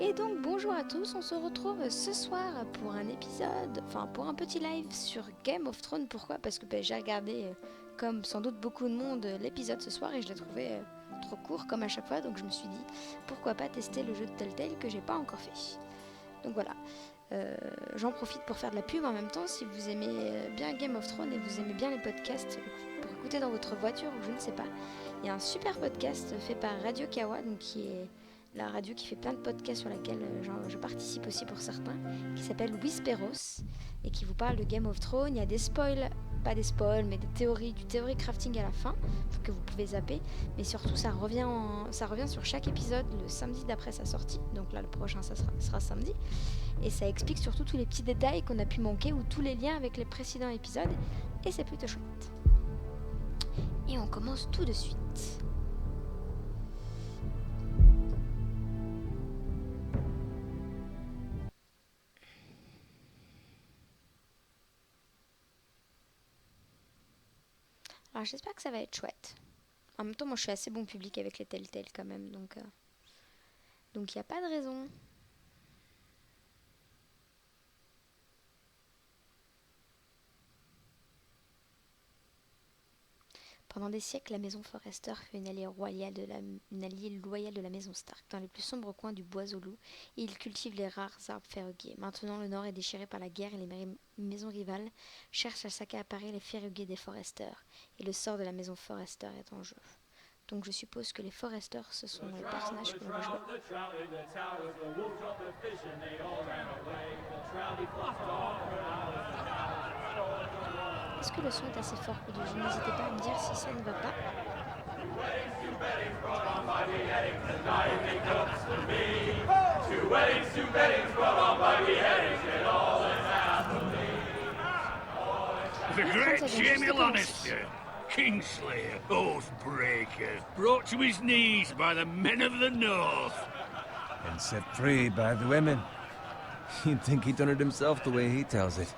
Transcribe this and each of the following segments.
Et donc bonjour à tous, on se retrouve ce soir pour un épisode, pour un petit live sur Game of Thrones. Pourquoi ? Parce que j'ai regardé, comme sans doute beaucoup de monde, l'épisode ce soir et je l'ai trouvé trop court comme à chaque fois. Donc je me suis dit, pourquoi pas tester le jeu de Telltale que j'ai pas encore fait. Donc voilà, j'en profite pour faire de la pub en même temps. Si vous aimez bien Game of Thrones et vous aimez bien les podcasts pour écouter dans votre voiture ou je ne sais pas, il y a un super podcast fait par Radio Kawa, donc qui est la radio qui fait plein de podcasts sur laquelle je participe aussi pour certains, qui s'appelle Whisperos et qui vous parle de Game of Thrones. Il y a des spoils, pas des spoils, mais des théories, du théorie crafting à la fin que vous pouvez zapper, mais surtout ça revient sur chaque épisode le samedi d'après sa sortie. Donc là le prochain ça sera samedi, et ça explique surtout tous les petits détails qu'on a pu manquer ou tous les liens avec les précédents épisodes, et c'est plutôt chouette. Et on commence tout de suite. Alors j'espère que ça va être chouette. En même temps, moi je suis assez bon public avec les Telltale quand même, donc il n'y a pas de raison. Pendant des siècles, la maison Forrester fut une alliée loyale de la maison Stark, dans les plus sombres coins du bois au loup, et ils cultivent les rares arbres ferrugués. Maintenant, le nord est déchiré par la guerre et les maisons rivales cherchent à s'accaparer les ferrugués des Forrester, et le sort de la maison Forrester est en jeu. Donc je suppose que les Forrester, ce sont les personnages que l'on va jouer. Est-ce que le son est assez fort pour du jeu ? N'hésitez pas à me dire si ça ne va pas. The great Jamie Lannister, Kingslayer, Oathbreaker, brought to his knees by the men of the North. And set free by the women. You'd think he'd done it himself the way he tells it.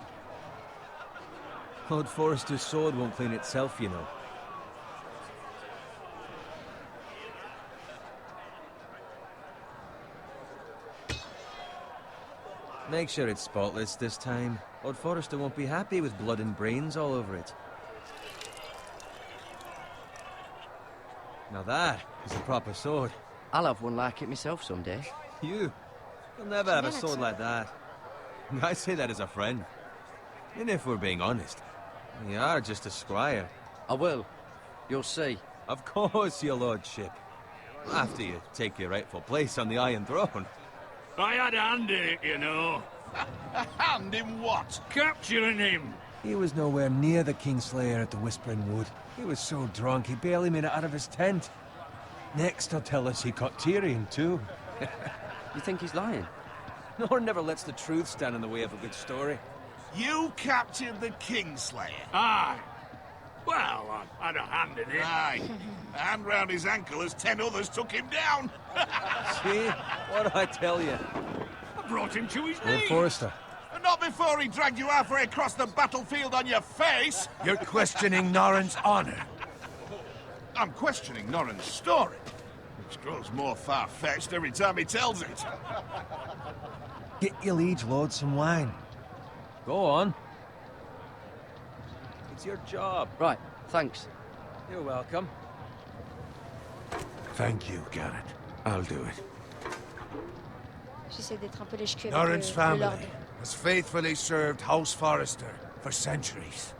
Lord Forrester's sword won't clean itself, you know. Make sure it's spotless this time. Lord Forrester won't be happy with blood and brains all over it. Now that is a proper sword. I'll have one like it myself someday. You'll never have a sword like that. I say that as a friend. And if we're being honest, you are just a squire. I will. You'll see. Of course, your lordship. After you take your rightful place on the Iron Throne. I had a hand in it, you know. A hand in what? Capturing him. He was nowhere near the Kingslayer at the Whispering Wood. He was so drunk he barely made it out of his tent. Next he'll tell us he caught Tyrion too. You think he's lying? Nor never lets the truth stand in the way of a good story. You captured the Kingslayer? Aye. Well, I had a hand in it. Aye. A hand round his ankle as 10 others took him down. See? What did I tell you? I brought him to his Lord knees. Forrester. And not before he dragged you halfway across the battlefield on your face. You're questioning Norrin's honor. I'm questioning Norrin's story, which grows more far-fetched every time he tells it. Get your liege lord some wine. Go on. It's your job. Right, thanks. You're welcome. Thank you, Garrett. I'll do it. J'essaie d'être un peu lèche-cul avec Norrin's le Lord. family has faithfully served House Forrester for centuries.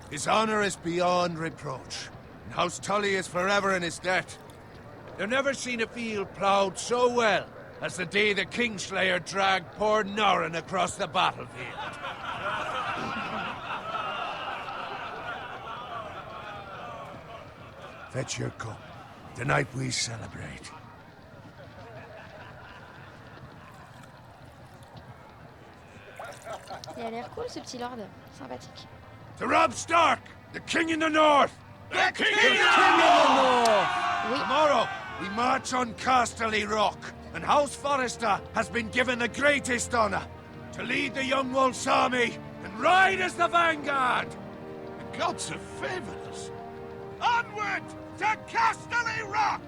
His honor is beyond reproach, and House Tully is forever in his debt. They've never seen a field ploughed so well as the day the Kingslayer dragged poor Norrin across the battlefield. Fetch your cup. Tonight we celebrate. Il a l'air cool ce petit lord, sympathique. To Robb Stark, the king in the north! The King Oui. Tomorrow, we march on Casterly Rock, and House Forrester has been given the greatest honor to lead the Young Wolf's army and ride as the vanguard! The gods have favored us. Onward to Casterly Rock!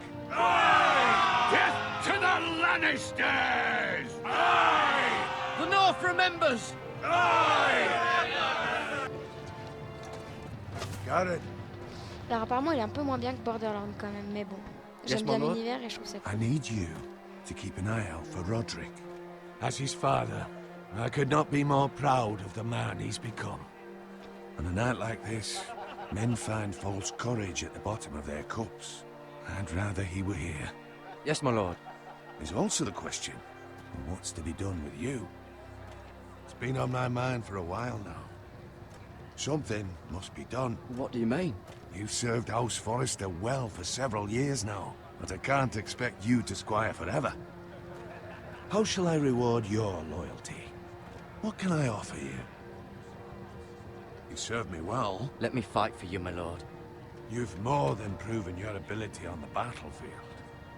Death to the Lannisters! Aye! The North remembers! Aye! Garrett, Alors apparemment il est un peu moins bien que Borderlands quand même, mais bon. Yes, J'aime bien my lord. l'univers et je trouve ça cool. I need you to keep an eye out for Roderick. As his father, I could not be more proud of the man he's become. On a night like this, men find false courage at the bottom of their cups. I'd rather he were here. Yes, my lord. There's also the question, what's to be done with you? It's been on my mind for a while now. Something must be done. What do you mean? You've served House Forrester well for several years now, but I can't expect you to squire forever. How shall I reward your loyalty? What can I offer you? You served me well. Let me fight for you, my lord. You've more than proven your ability on the battlefield.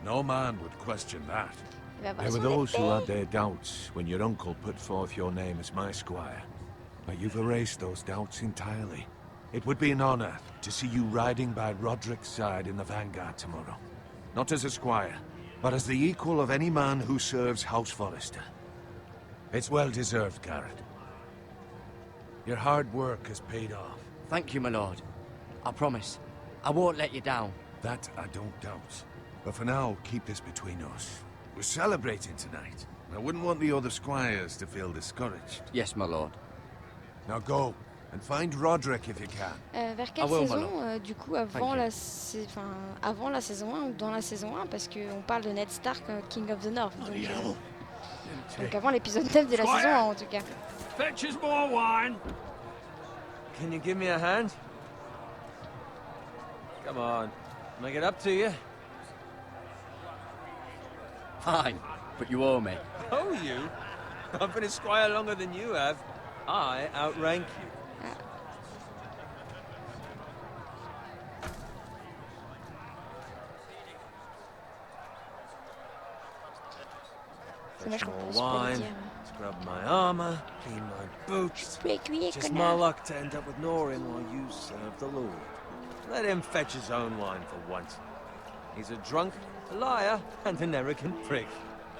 No man would question that. Il va avoir There were son those who épée. had their doubts when your uncle put forth your name as my squire. But you've erased those doubts entirely. It would be an honor to see you riding by Roderick's side in the vanguard tomorrow. Not as a squire, but as the equal of any man who serves House Forrester. It's well deserved, Garrett. Your hard work has paid off. Thank you, my lord. I promise. I won't let you down. That I don't doubt. But for now, keep this between us. We're celebrating tonight. I wouldn't want the other squires to feel discouraged. Yes, my lord. Now go, and find Roderick if you can. Vers quelle Ah ouais, saison, voilà. du coup, avant avant la saison 1 ou dans la saison 1, parce qu'on parle de Ned Stark, King of the North. Donc avant l'épisode 9 de la Squire. saison 1 en tout cas. Fetch us more wine. Can you give me a hand? Come on. Can I get up to you? Fine, but you owe me. Oh, you? I've been a squire longer than you have. I outrank you. C'est moi je Fresh comprends more pas le wine, dire. scrub my armor, clean my boots. Précuit, Just my connard. luck to end up with Norin while you serve the Lord. Let him fetch his own wine for once. He's a drunk, a liar, and an arrogant prick.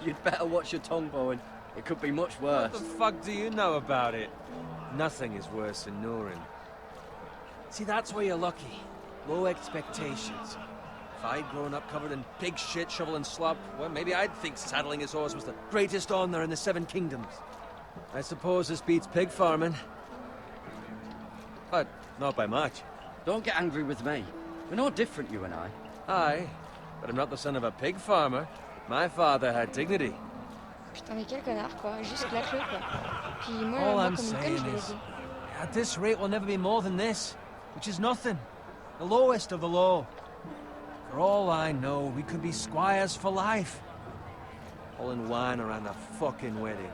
You'd better watch your tongue, Bowen. It could be much worse. What the fuck do you know about it? Nothing is worse than Norin. See, that's where you're lucky. Low expectations. If I'd grown up covered in pig shit, shovel and slop, well, maybe I'd think saddling his horse was the greatest honor in the Seven Kingdoms. I suppose this beats pig farming. But not by much. Don't get angry with me. We're no different, you and I. Aye, but I'm not the son of a pig farmer. My father had dignity. Putain mais quel connard quoi, juste claque-le quoi. Puis moi, All moi I'm comme une conne saying je vais is, l'aider. at this rate, we'll never be more than this, which is nothing. The lowest of the low. For all I know, we could be squires for life. Pulling wine around a fucking wedding.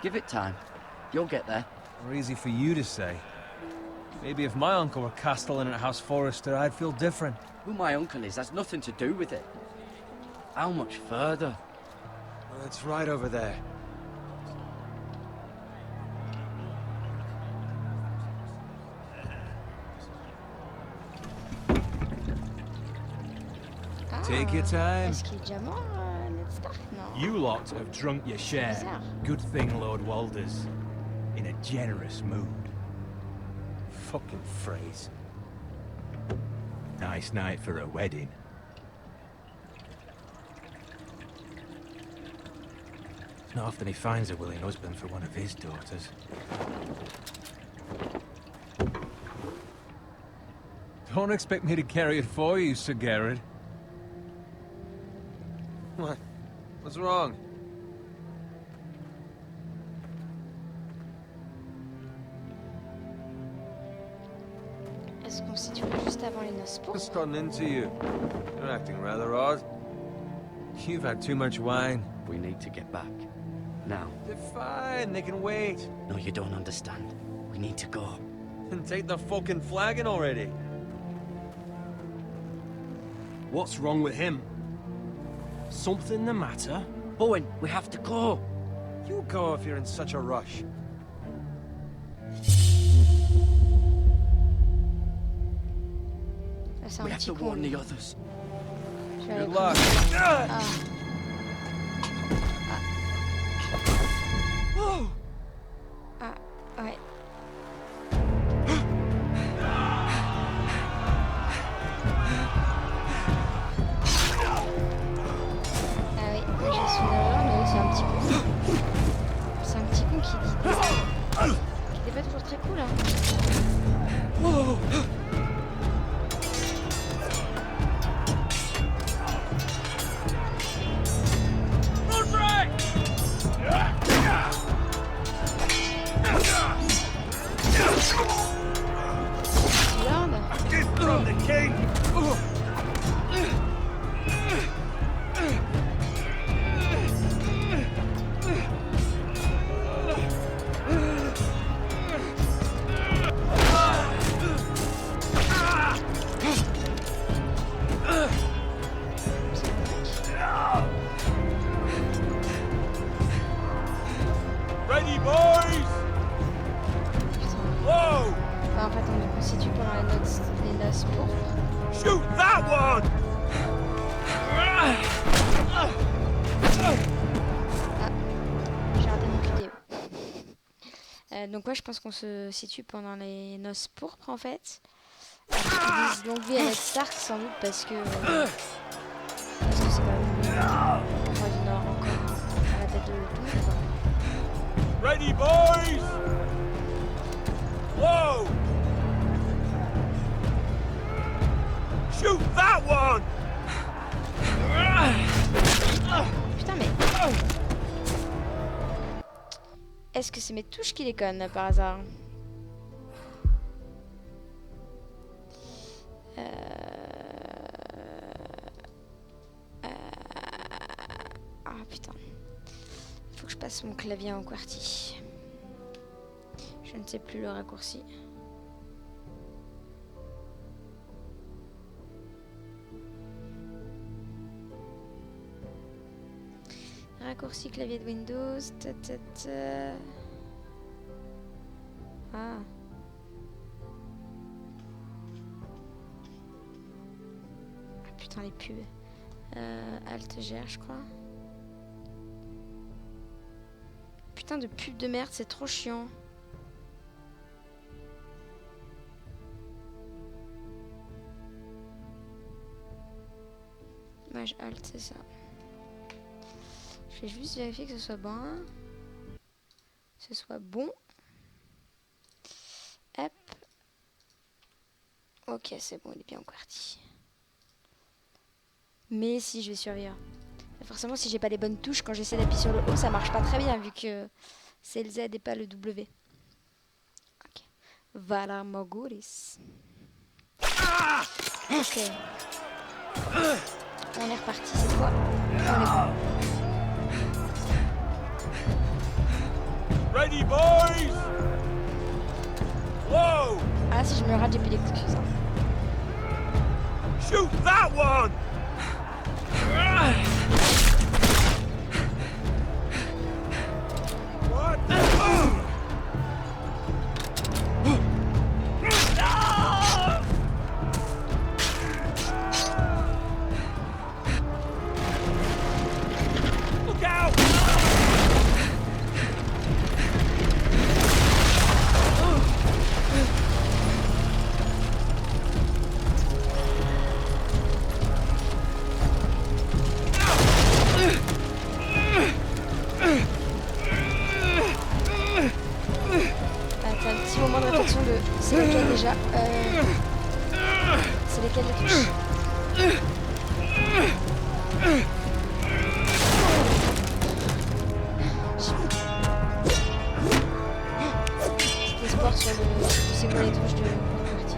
Give it time. You'll get there. Or easy for you to say. Maybe if my uncle were castellan at House Forrester, I'd feel different. Who my uncle is has nothing to do with it. How much further? Well, it's right over there. Ah, Take your time. Est-ce qu'il est déjà mort, Ned Stark? Non. You lot have drunk your share. Bizarre. Good thing Lord Walder's in a generous mood. Fucking phrase. Nice night for a wedding. It's not often he finds a willing husband for one of his daughters. Don't expect me to carry it for you, Sir Garrett. What? What's wrong? Est-ce qu'on se situe juste avant les noces pourpres? Just gotten into you. You're acting rather odd. You've had too much wine. We need to get back. Now. They're fine, they can wait. No, you don't understand. We need to go. Then take the fucking flagon already. What's wrong with him? Something the matter? Bowen, we have to go. You go if you're in such a rush. Là, c'est un We have petit to con. warn lui. the others. Je vais aller Good prendre- luck. Ah, cool, hein. Whoa! Ready, boys! Whoa! En fait, on se situe pendant les noces pourpres. Shoot that one! Ah, j'ai raté mon vidéo. Donc ouais, je pense qu'on se situe pendant les noces pourpres en fait. Ils disent longue vie à Ned Stark sans doute parce que c'est quand même le roi du Nord encore à la tête de tout. Quoi. Ready, boys! Whoa! Shoot that one! Putain mais... Est-ce que c'est mes touches qui déconnent par hasard? Ah putain. Faut que je passe mon clavier en QWERTY. Je ne sais plus le raccourci. Raccourci clavier de Windows. Ah. Ah putain les pubs. Alt Gr je crois. Putain de pub de merde, c'est trop chiant. Mage Alt, c'est ça. Je vais juste vérifier que ce soit bon. Ce soit bon. Hop. Ok, c'est bon, il est bien en QWERTY. Mais si je vais survivre. Forcément, si j'ai pas les bonnes touches, quand j'essaie d'appuyer sur le haut, ça marche pas très bien vu que c'est le Z et pas le W. Ok. Voilà, Moguris. Ok. On est reparti cette fois. On est bon. Ready, boys! Whoa! Ah, si je me rate, j'ai plus d'excuses. Shoot that one! What? Look out! T'as un petit moment de réflexion de c'est lequel déjà c'est lequel les touches. Petit espoir sur le c'est quoi les touches de QWERTY.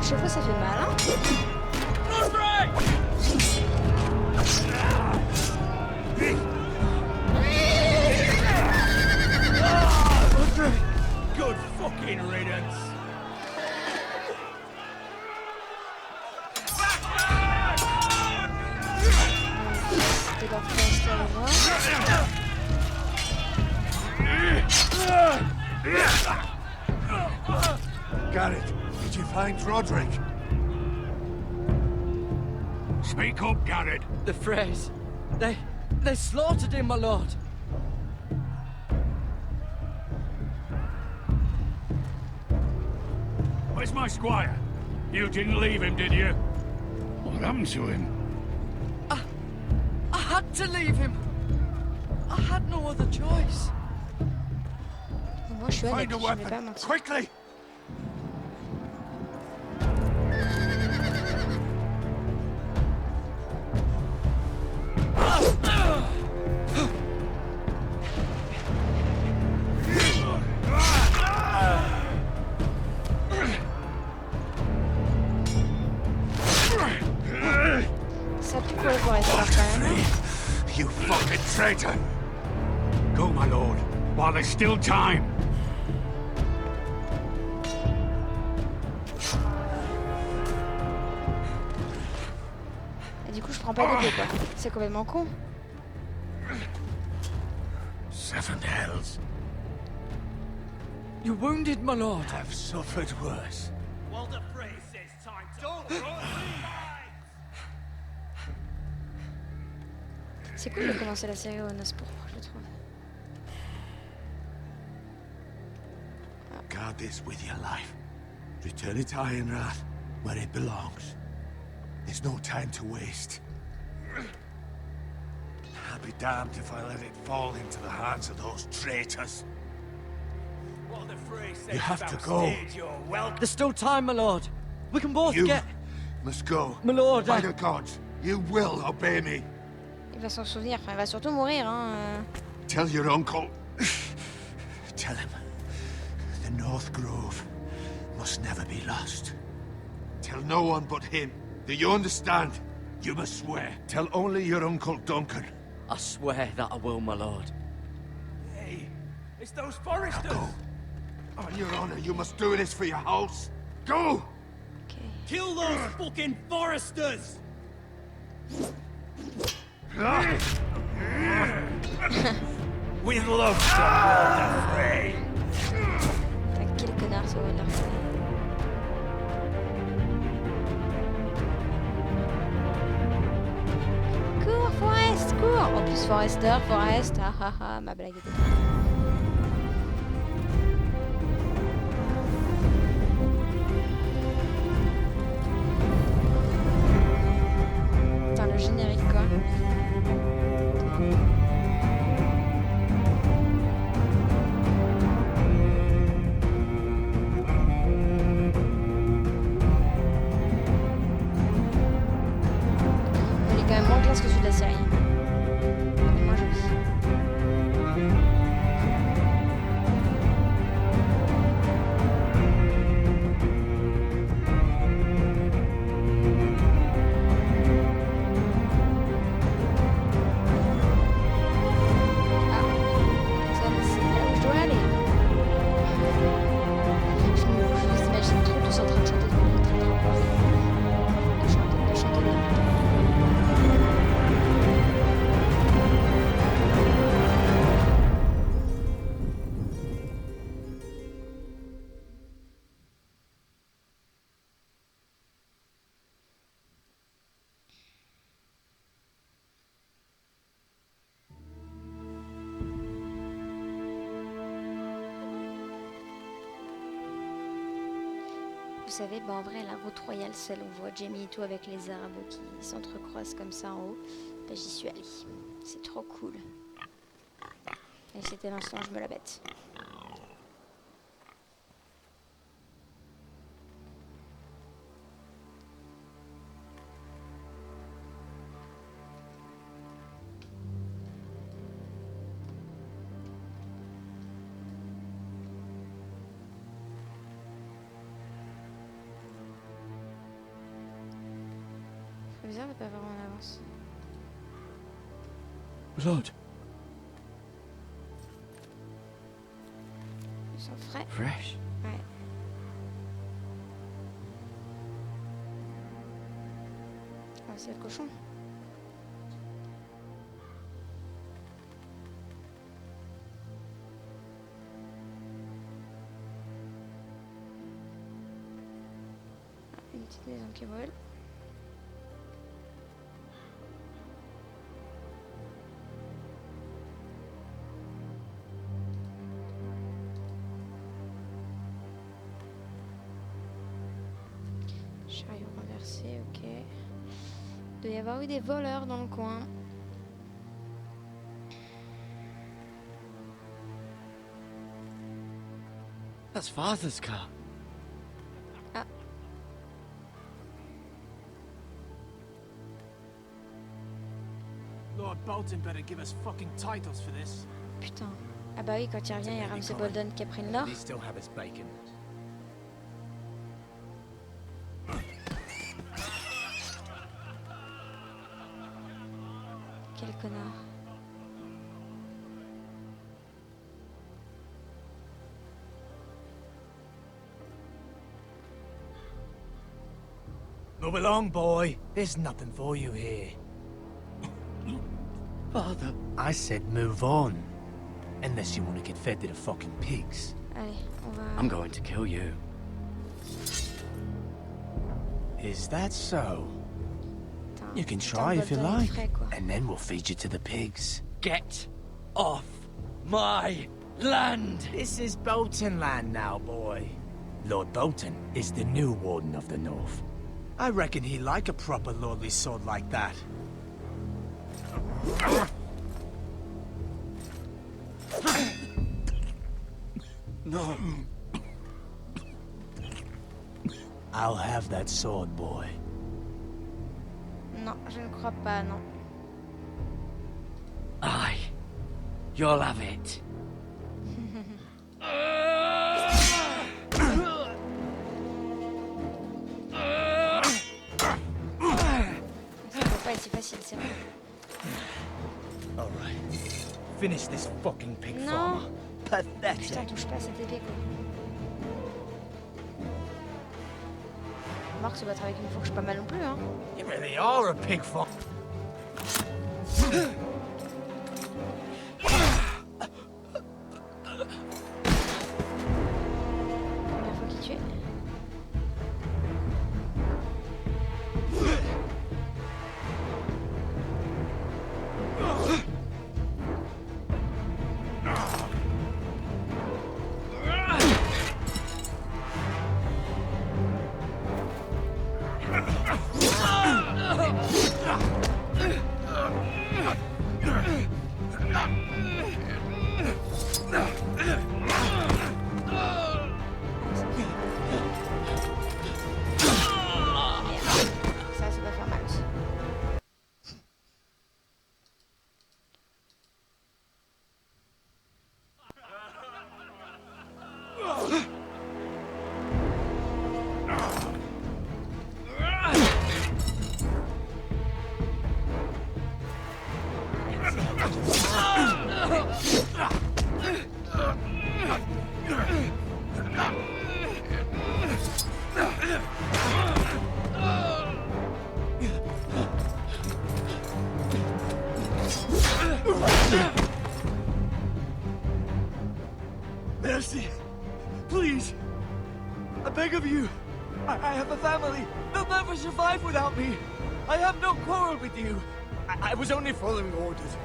Chevaux, ça fait mal, hein? Good fucking riddance! C'était leur first Garrett, did you find Roderick? Speak up, Garrett. The phrase. They slaughtered him, my lord. Where's my squire? You didn't leave him, did you? What happened to him? I had to leave him. I had no other choice. Moi, je suis honnête, Find a je vais pas weapon, mentir. quickly! Ça pue pour le forester quand même. You fucking traitor! Go, my lord, while there's still time. Et du coup, je prends pas d'épée, quoi. C'est complètement con. Seven hells You wounded, my lord. have suffered worse. Well, the phrase says time to... Don't run! C'est cool de commencer la série au noces pourpres, je trouve. Guard this with your life. Return it to Ayant, where it belongs. There's no time to waste. I'll be damned if I let it fall into the hands of those traitors. Well, the phrase says You have to about go. stage your welcome. There's still time, my lord. We can both You get... must go. My lord, By the gods, you will obey me. Il va s'en souvenir, enfin, il va surtout mourir, hein. Tell your uncle. Tell him. The North Grove must never be lost. Tell no one but him. Do you understand? You must swear. Tell only your Uncle Duncan. I swear that I will, my lord. Hey, it's those foresters. Go. On your honor, you must do this for your house. Go! Ok. Kill those fucking foresters. With love, the fray. T'as quel connard sur leur série. Cours, Forest, cours. En plus, Forester, Forest, ah ah ah, ma blague était bonne. Putain, le générique, quoi. Il est quand même moins classe que celui de la série. Et moins joli. Ah, ça, c'est là où je dois aller. Je vous imagine trop tous en train de chanter devant le train. De chanter bien. Vous savez, bah en vrai, la route royale, celle où on voit Jamie et tout avec les arbres qui s'entrecroisent comme ça en haut, bah, j'y suis allée. C'est trop cool. Et c'était l'instant où je me la bête. C'est bizarre de pas voir en avance. Lord. Ils sont frais. Fresh. Ouais. Ah, c'est le cochon. Ah, une petite maison qui brûle. Il doit y avoir eu des voleurs dans le coin. That's Father's car. Ah. Lord Bolton better give us fucking titles for this. Putain. Ah bah oui, quand il revient, il y a Ramsay Bolton qui a pris le nord. He still have his bacon. Quel connard. Move along, boy. There's nothing for you here. Father. I said move on. Unless you want to get fed to the fucking pigs. Allez, on va... I'm going to kill you. Is that so? Putain, You can putain try de if you Bolton est like. frais, quoi. And then we'll feed you to the pigs. Get off my land! This is Bolton land now, boy. Lord Bolton is the new Warden of the North. I reckon he like a proper lordly sword like that. No. I'll have that sword, boy. Non, je ne crois pas, non. You'll have it. Ça peut pas être si facile, c'est vrai. All right. Finish this fucking pig Non. farmer. Putain, Pathetic. touche pas à cette épée, quoi. Marc se battre avec une fourche pas mal non plus, hein. You really are a pig farmer. Première fois qu'il tue. Ça va faire mal aussi. Mercy. Please. I beg of you. I have a family. They'll never survive without me. I have no quarrel with you. I was only following orders.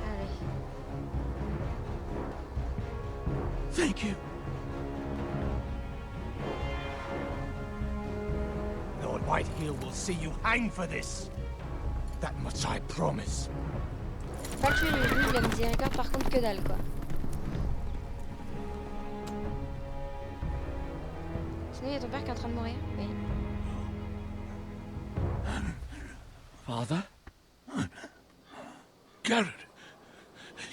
Allez. Thank you. Lord Whitehill will see you hang for this. That much I promise. Pas tuer le juge de la miséricorde, par contre, que dalle, quoi. Sinon, il y a ton père qui est en train de mourir. Oui. Father? Garrett,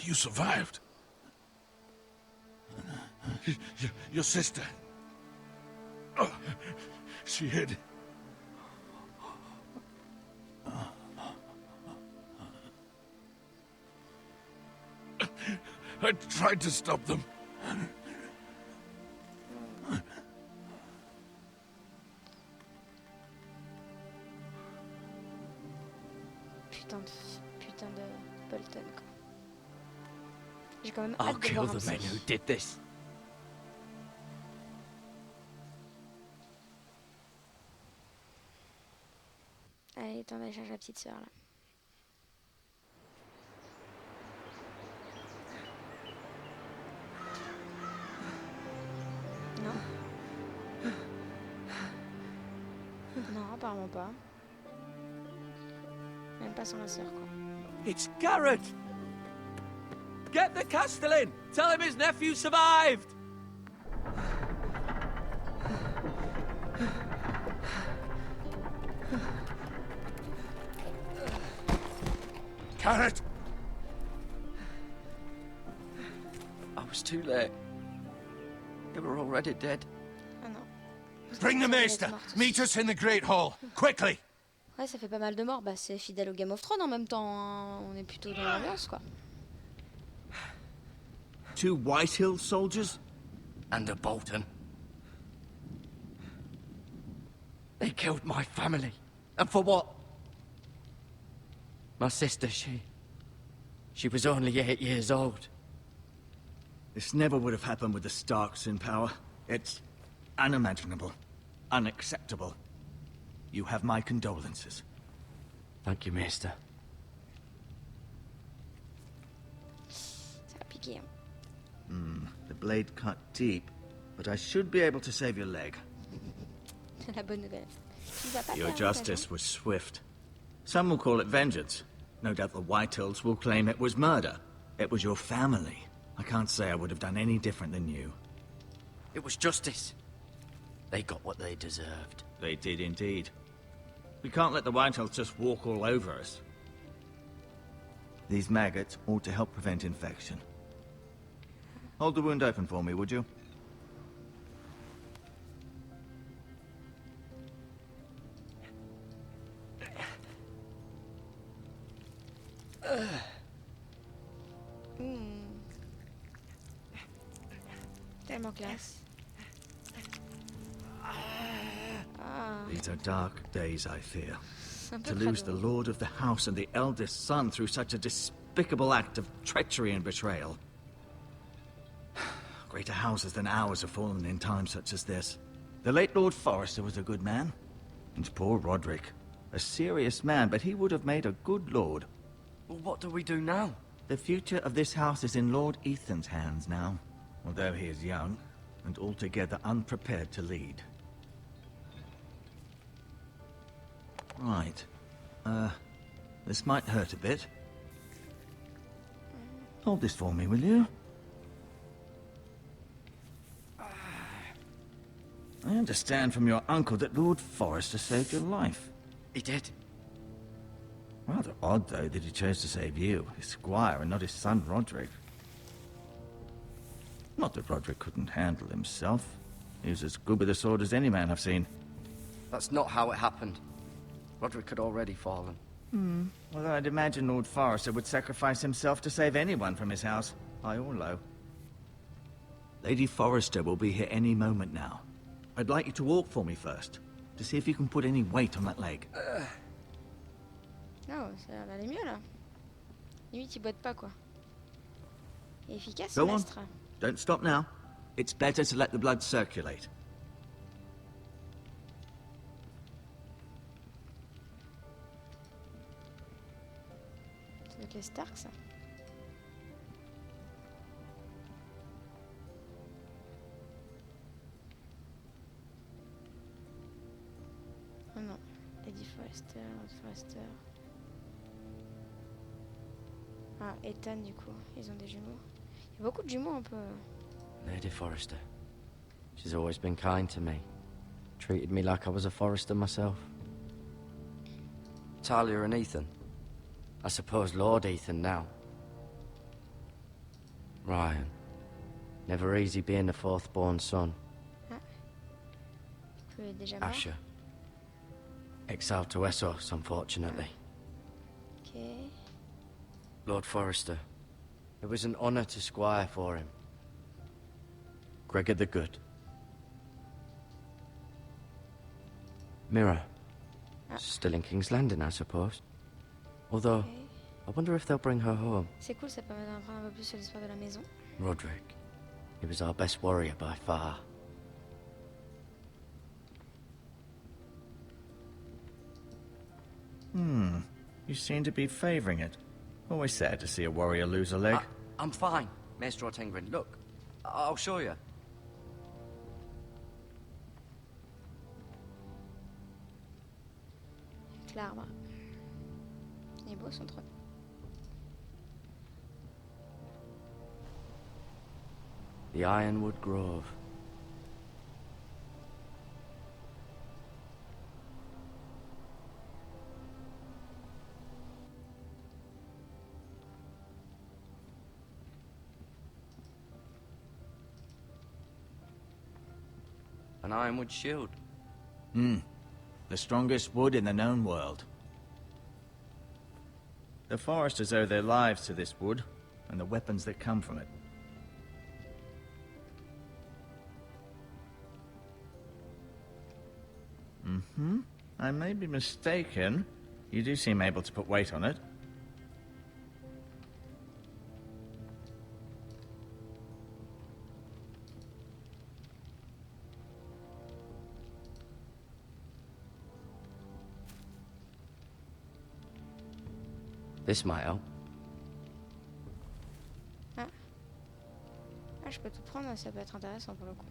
you survived. Your sister. Oh, she hid. I tried to stop them. Putain de Bolton, quoi. J'ai quand même I'll hâte de kill voir the Ramsay. men who did this. Allez, attends, d'aller chercher la petite sœur, là. Non. Non, apparemment pas. Même pas sans la sœur, quoi. It's Garrett! Get the Castellan! Tell him his nephew survived! Garrett! I was too late. They were already dead. Ah non. Bring the maester! Meet us in the Great Hall! Quickly! Ouais, ça fait pas mal de morts. Bah, c'est fidèle au Game of Thrones en même temps. Hein. On est plutôt dans l'ambiance, quoi. 2 Whitehill soldiers? And a Bolton. They killed my family. And for what? My sister, she was only 8 years old. This never would have happened with the Starks in power. It's unimaginable. Unacceptable. You have my condolences. Thank you, Maester. Ça va piquer. The blade cut deep, but I should be able to save your leg. C'est la bonne nouvelle. Tu vas pas Your faire justice was swift. Some will call it vengeance. No doubt the Whitehills will claim it was murder. It was your family. I can't say I would have done any different than you. It was justice. They got what they deserved. They did indeed. We can't let the Whitehills just walk all over us. These maggots ought to help prevent infection. Hold the wound open for me, would you? Tellement classe. Ah, These are dark days, I fear. c'est un peu To lose the crado. lord of the house and the eldest son through such a despicable act of treachery and betrayal. Greater houses than ours have fallen in times such as this. The late Lord Forrester was a good man. And poor Roderick. A serious man, but he would have made a good lord. Well, what do we do now? The future of this house is in Lord Ethan's hands now. Although he is young, and altogether unprepared to lead. Right. This might hurt a bit. Hold this for me, will you? I understand from your uncle that Lord Forrester saved your life. He did. Rather odd, though, that he chose to save you, his squire, and not his son Roderick. Not that Roderick couldn't handle himself. He was as good with a sword as any man I've seen. That's not how it happened. Roderick had already fallen. Although I'd imagine Lord Forrester would sacrifice himself to save anyone from his house, high or low. Lady Forrester will be here any moment now. I'd like you to walk for me first, to see if you can put any weight on that leg. Non, ça va aller mieux là. Limite, il boite pas quoi. Et efficace, Go on. maître. Don't stop now. It's better to let the blood circulate. Ça doit être les Starks, ça. Oh non, Lady Forrester, Lord Forrester. Ah, Ethan du coup, ils ont des jumeaux. Il y a beaucoup de jumeaux un peu. Lady Forrester. She's always been kind to me. Treated me like I was a Forrester myself. Talia and Ethan. I suppose Lord Ethan now. Ryan. Never easy being the fourth-born son. Il est déjà mort. Asher. Exiled to Essos, unfortunately. Ok. Lord Forrester. It was an honor to squire for him. Gregor the Good. Mira. Still in King's Landing, I suppose. Although, Ok. I wonder if they'll bring her home. C'est cool, ça permet d'en apprendre un peu plus sur l'histoire de la maison. Roderick. He was our best warrior by far. You seem to be favoring it. Always sad to see a warrior lose a leg. I'm fine, Maester Ortengrin. Look, I'll show you. l'arbre. Il est beau son trône. The Ironwood Grove. An ironwood shield. The strongest wood in the known world. The foresters owe their lives to this wood, and the weapons that come from it. I may be mistaken. You do seem able to put weight on it. This might help. Ah, je peux tout prendre, ça peut être intéressant pour le coup.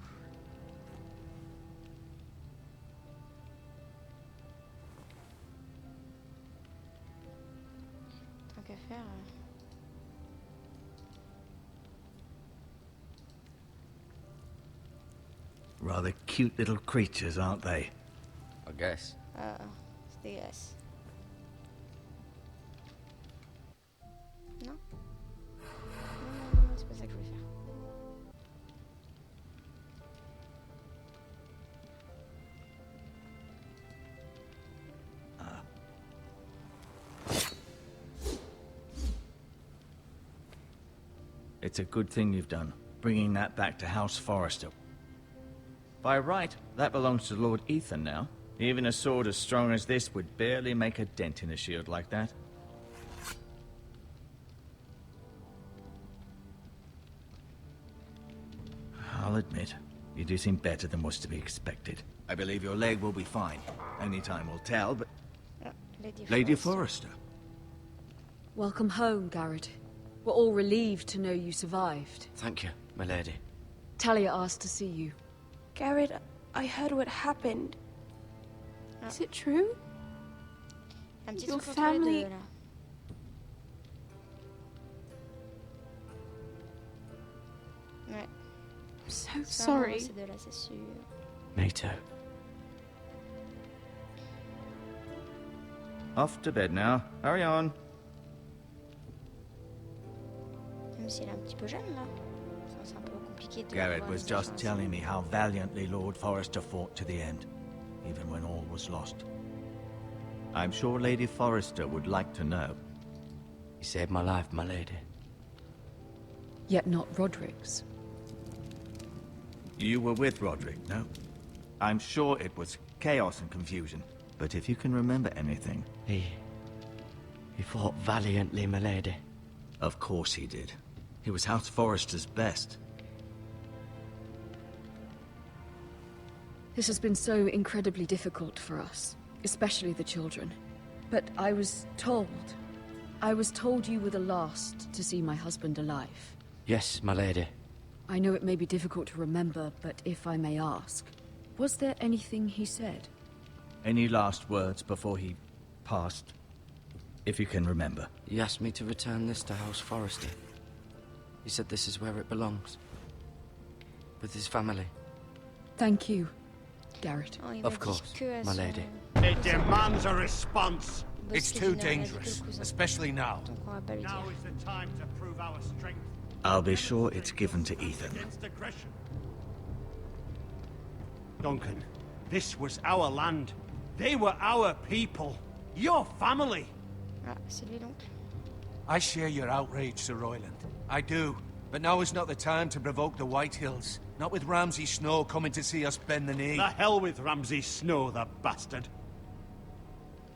Tant qu'à faire... Rather cute little creatures, aren't they? I guess. c'est dégueulasse. Non, c'est pas ça que je voulais faire. It's a good thing you've done, bringing that back to House Forrester. By right, that belongs to Lord Ethan now. Even a sword as strong as this would barely make a dent in a shield like that. I'll admit, you do seem better than was to be expected. I believe your leg will be fine. Only time will tell, but... Lady Forrester. Welcome home, Garrett. We're all relieved to know you survived. Thank you, my lady. Talia asked to see you. Garrett, I heard what happened. Is it true? Un petit Your truc entre les family... deux, là. Ouais. I'm so C'est sorry. ces deux-là, c'est sûr. Me too. Off to bed now. Hurry on. Même s'il est un petit peu jeune, là. C'est un peu compliqué de... Garrett voir was les just enfants telling me how valiantly Lord Forrester fought to the end, even when all was lost. I'm sure Lady Forrester would like to know. You saved my life, my lady. Yet not Roderick's. You were with Roderick, no? I'm sure it was chaos and confusion, but if you can remember anything... He fought valiantly, my lady. Of course he did. He was House Forrester's best. This has been so incredibly difficult for us, especially the children. But I was told you were the last to see my husband alive. Yes, my lady. I know it may be difficult to remember, but if I may ask, was there anything he said? Any last words before he passed? If you can remember. He asked me to return this to House Forrester. He said this is where it belongs. With his family. Thank you, Garrett. Oh, il va Of dire course, que à my son lady. It demands a response. It's bosquet too général dangerous, avec le cousin. especially now. Donc on va pas lui Now dire. is the time to prove our strength I'll be sure it's given to Ethan. against aggression. Duncan, this was our land. They were our people. Your family. Ah, c'est lui donc. I share your outrage, Sir Royland. I do. But now is not the time to provoke the Whitehills. Not with Ramsay Snow coming to see us bend the knee. The hell with Ramsay Snow, the bastard.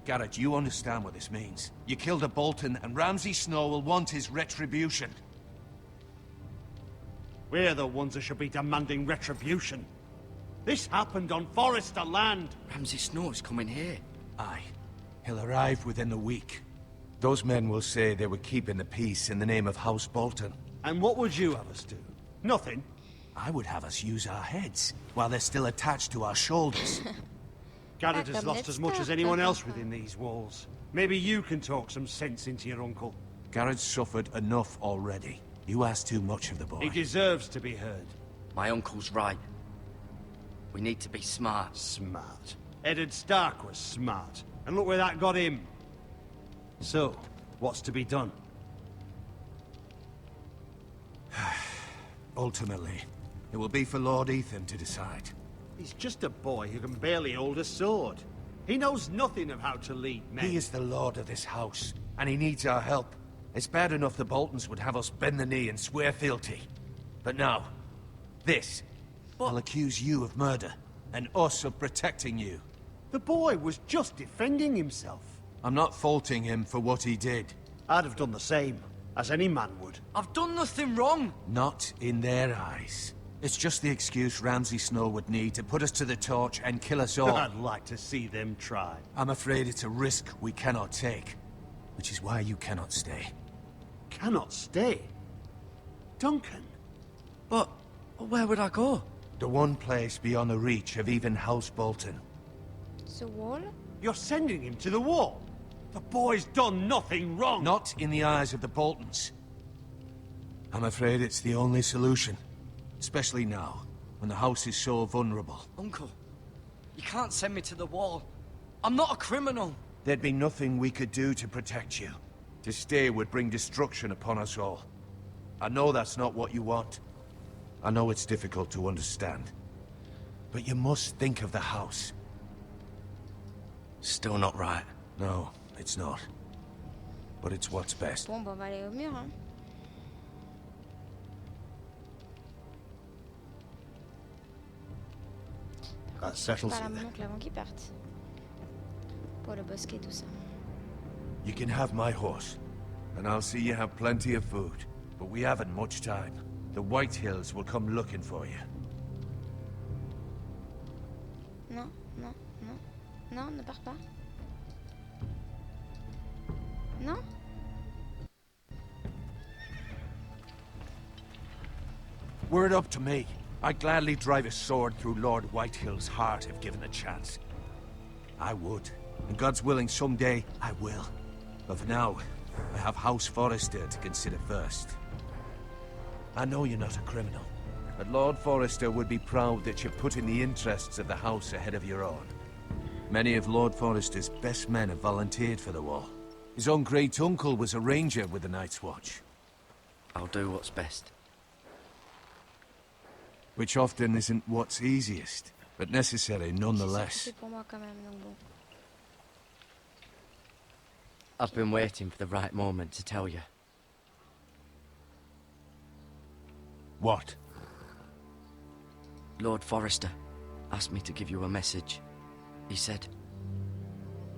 Garrett, you understand what this means. You killed a Bolton, and Ramsay Snow will want his retribution. We're the ones that should be demanding retribution. This happened on Forrester land. Ramsay Snow is coming here. Aye. He'll arrive within a week. Those men will say they were keeping the peace in the name of House Bolton. And what would you have us do? Nothing. I would have us use our heads, while they're still attached to our shoulders. Garrett Ah, has comme lost Ned as much as Stark, anyone hein. else within these walls. Maybe you can talk some sense into your uncle. Garrett's suffered enough already. You ask too much of the boy. He deserves to be heard. My uncle's right. We need to be smart. Smart. Eddard Stark was smart. And look where that got him. So, what's to be done? Ultimately, it will be for Lord Ethan to decide. He's just a boy who can barely hold a sword. He knows nothing of how to lead men. He is the lord of this house, and he needs our help. It's bad enough the Boltons would have us bend the knee and swear fealty. But now, this. I'll accuse you of murder, and us of protecting you. The boy was just defending himself. I'm not faulting him for what he did. I'd have done the same, as any man would. I've done nothing wrong. Not in their eyes. It's just the excuse Ramsay Snow would need to put us to the torch and kill us all. I'd like to see them try. I'm afraid it's a risk we cannot take, which is why you cannot stay. Cannot stay? Duncan? But where would I go? The one place beyond the reach of even House Bolton. The wall? You're sending him to the wall? The boy's done nothing wrong! Not in the eyes of the Boltons. I'm afraid it's the only solution. Especially now, when the house is so vulnerable. Uncle, you can't send me to the wall. I'm not a criminal. There'd be nothing we could do to protect you. To stay would bring destruction upon us all. I know that's not what you want. I know it's difficult to understand. But you must think of the house. Still not right. No, it's not. But it's what's best. Bon, bah, on va aller au mur, hein. That Je settles parle à it mon then. oncle avant qu'il parte. Pour le bosquet, tout ça. You can have my horse, and I'll see you have plenty of food. But we haven't much time. The White Hills will come looking for you. Non, non, non. Non, ne pars pas. Non? Were it up to me, I'd gladly drive a sword through Lord Whitehill's heart if given the chance. I would. And God's willing, someday I will. But for now, I have House Forrester to consider first. I know you're not a criminal, but Lord Forrester would be proud that you're putting the interests of the house ahead of your own. Many of Lord Forrester's best men have volunteered for the wall. His own great-uncle was a ranger with the Night's Watch. I'll do what's best. Which often isn't what's easiest, but necessary nonetheless. C'est pour moi quand même, donc bon. I've been waiting for the right moment to tell you. What? Lord Forrester asked me to give you a message. He said,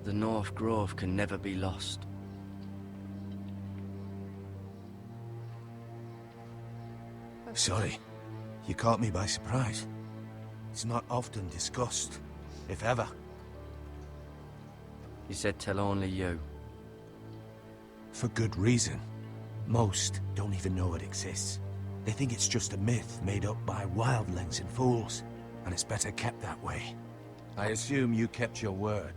the North Grove can never be lost. Sorry, you caught me by surprise. It's not often discussed, if ever. He said tell only you. For good reason. Most don't even know it exists. They think it's just a myth made up by wildlings and fools, and it's better kept that way. I assume you kept your word.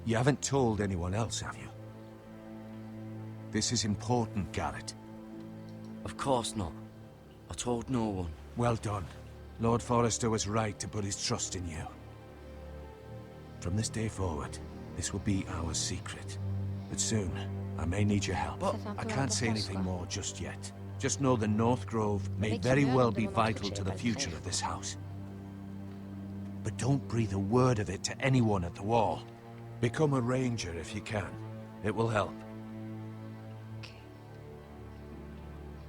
You haven't told anyone else, have you? This is important, Garrett. Of course not. I told no one. Well done. Lord Forrester was right to put his trust in you. From this day forward, this will be our secret. But soon, I may need your help. I can't say anything more just yet. Just know the North Grove may very well be vital to the future of this house. But don't breathe a word of it to anyone at the wall. Become a ranger if you can. It will help.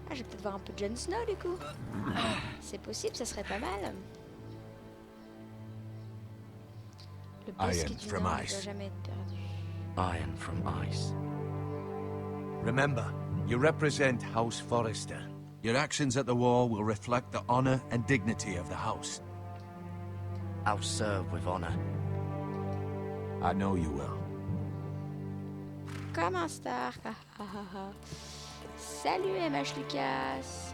Ah, je vais peut-être voir un peu de Jon Snow du coup. C'est possible, ça serait pas mal. Le bosquet Ayant du from Nord ne ice. doit jamais être perdu. Iron from ice. Remember, you represent House Forrester. Your actions at the wall will reflect the honor and dignity of the house. I'll serve with honor. I know you will. Comme un Stark. Ah, ah, ah, ah. Salut MH Lucas.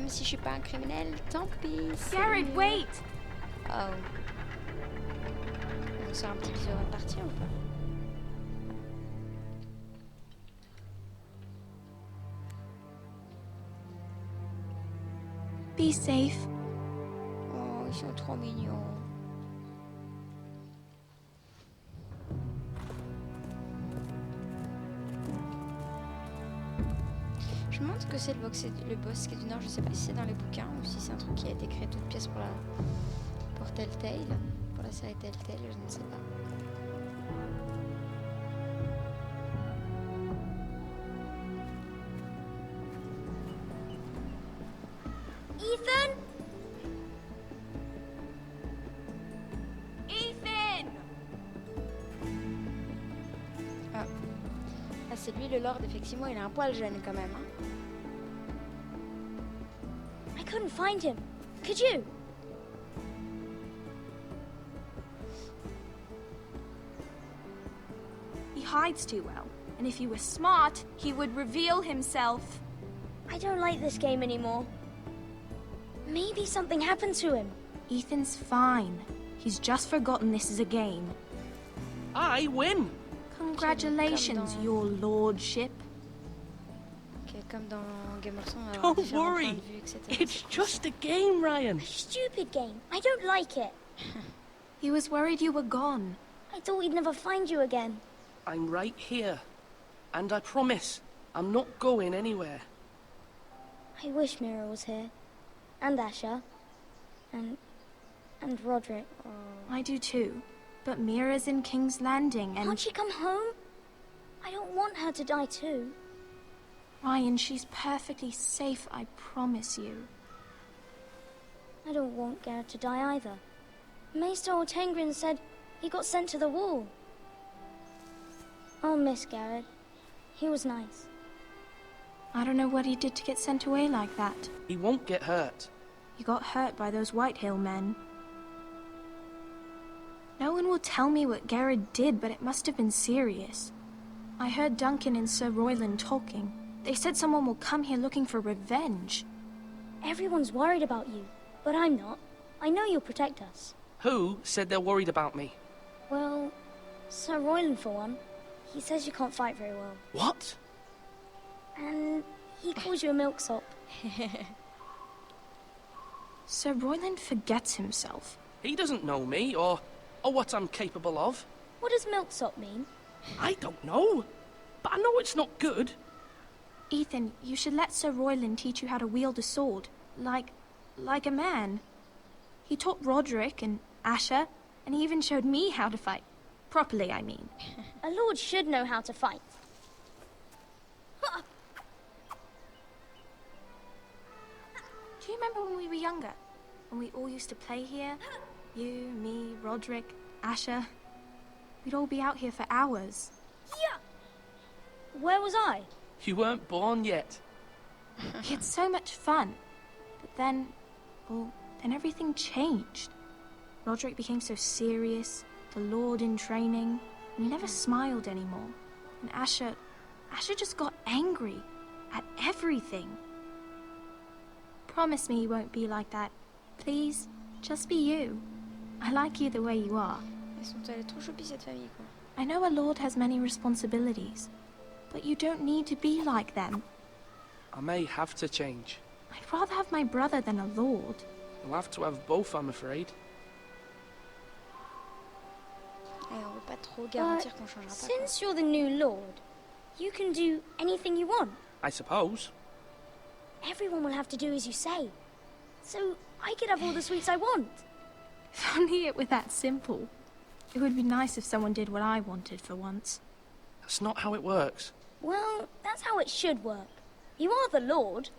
même si je suis pas un criminel, tant pis. Garrett, wait! Oh. On sort un petit bisou avant de partir ou pas? Be safe. Oh, ils sont trop mignons. Je me demande ce que c'est le boss qui est du Nord. Je sais pas si c'est dans les bouquins ou si c'est un truc qui a été créé toute pièce pour Telltale, pour la série Telltale, je ne sais pas. Ethan? Ethan! Ah, c'est lui le Lord, effectivement, il a un poil jeune quand même. Hein. I couldn't find him. Could you? He hides too well, and if he were smart, he would reveal himself. I don't like this game anymore. Maybe something happened to him. Ethan's fine. He's just forgotten this is a game. I win! Congratulations, your lordship. Okay, comme dans Game of Thrones, Don't worry. It's just a game, Ryan. A stupid game. I don't like it. He was worried you were gone. I thought we'd never find you again. I'm right here. And I promise, I'm not going anywhere. I wish Mira was here. And Asher. And Roderick. Oh. I do too. But Mira's in King's Landing and... Can't she come home? I don't want her to die too. Ryan, she's perfectly safe, I promise you. I don't want Garrett to die either. Maester Ortengrin said he got sent to the wall. I'll miss Garrett. He was nice. I don't know what he did to get sent away like that. He won't get hurt. He got hurt by those Whitehill men. No one will tell me what Garrett did, but it must have been serious. I heard Duncan and Sir Royland talking. They said someone will come here looking for revenge. Everyone's worried about you, but I'm not. I know you'll protect us. Who said they're worried about me? Well, Sir Royland for one. He says you can't fight very well. What? And he calls you a milksop. Sir Royland forgets himself. He doesn't know me, or what I'm capable of. What does milksop mean? I don't know, but I know it's not good. Ethan, you should let Sir Royland teach you how to wield a sword, like a man. He taught Roderick and Asher, and he even showed me how to fight. Properly, I mean. A lord should know how to fight. Do you remember when we were younger? When we all used to play here? You, me, Roderick, Asher. We'd all be out here for hours. Yeah! Where was I? You weren't born yet. We had so much fun. But then, well, then everything changed. Roderick became so serious, the Lord in training, and he never smiled anymore. And Asher just got angry at everything. Promise me you won't be like that. Please, just be you. I like you the way you are. Elle est trop choupie cette famille, quoi. I know a lord has many responsibilities, but you don't need to be like them. I may have to change. I'd rather have my brother than a lord. We'll have to have both, I'm afraid. Et on veut pas trop garantir qu'on changera pas. Since you're the new lord, you can do anything you want. I suppose. Everyone will have to do as you say. So I could have all the sweets I want. If only it were that simple. It would be nice if someone did what I wanted for once. That's not how it works. Well, that's how it should work. You are the lord.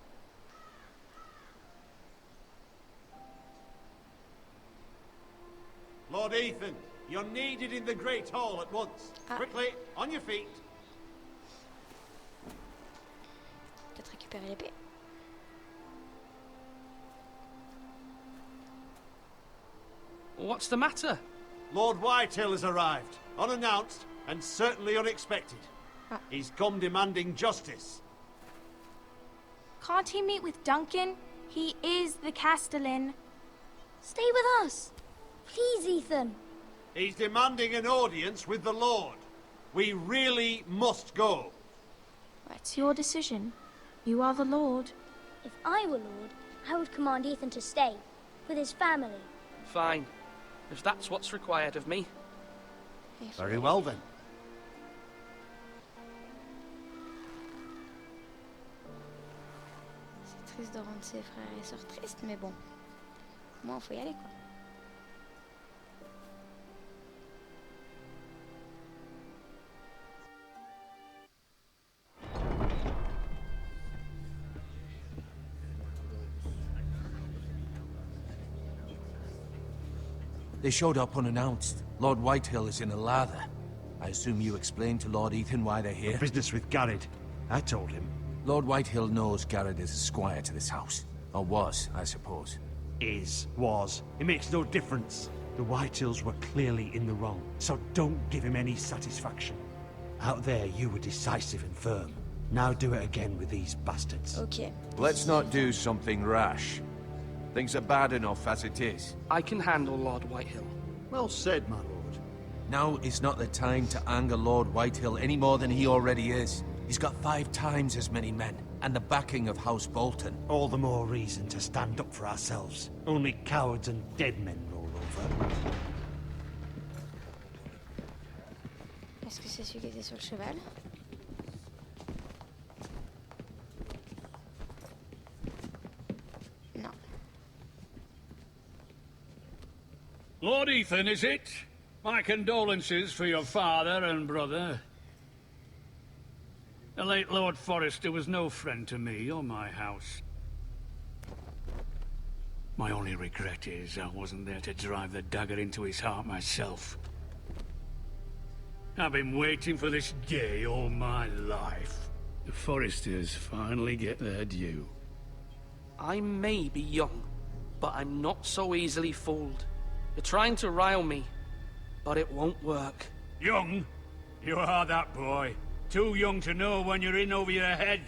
Lord Ethan, you're needed in the Great Hall at once. Quickly, on your feet. Peut-être récupérer l'épée. What's the matter? Lord Whitehill has arrived, unannounced and certainly unexpected. He's come demanding justice. Can't he meet with Duncan? He is the Castellan. Stay with us. Please, Ethan. He's demanding an audience with the Lord. We really must go. It's your decision. You are the Lord. If I were Lord, I would command Ethan to stay, with his family. Fine. If that's what's required of me. Very well then. C'est triste de rendre ses frères et sœurs tristes, mais bon. Moi, faut y aller, quoi. They showed up unannounced. Lord Whitehill is in a lather. I assume you explained to Lord Ethan why they're here? Business with Garrett. I told him. Lord Whitehill knows Garrett is a squire to this house. Or was, I suppose. Was. It makes no difference. The Whitehills were clearly in the wrong, so don't give him any satisfaction. Out there, you were decisive and firm. Now do it again with these bastards. Ok. Let's not do something rash. Things are bad enough as it is. I can handle Lord Whitehill. Well said, my lord. Now is not the time to anger Lord Whitehill any more than he already is. He's got 5 times as many men, and the backing of House Bolton. All the more reason to stand up for ourselves. Only cowards and dead men roll over. Est-ce que c'est celui qui était sur le cheval? Non. Lord Ethan, is it? My condolences for your father and brother. The late Lord Forrester was no friend to me or my house. My only regret is I wasn't there to drive the dagger into his heart myself. I've been waiting for this day all my life. The Forresters finally get their due. I may be young, but I'm not so easily fooled. You're trying to rile me, but it won't work. Young? You are that boy. Too young to know when you're in over your head.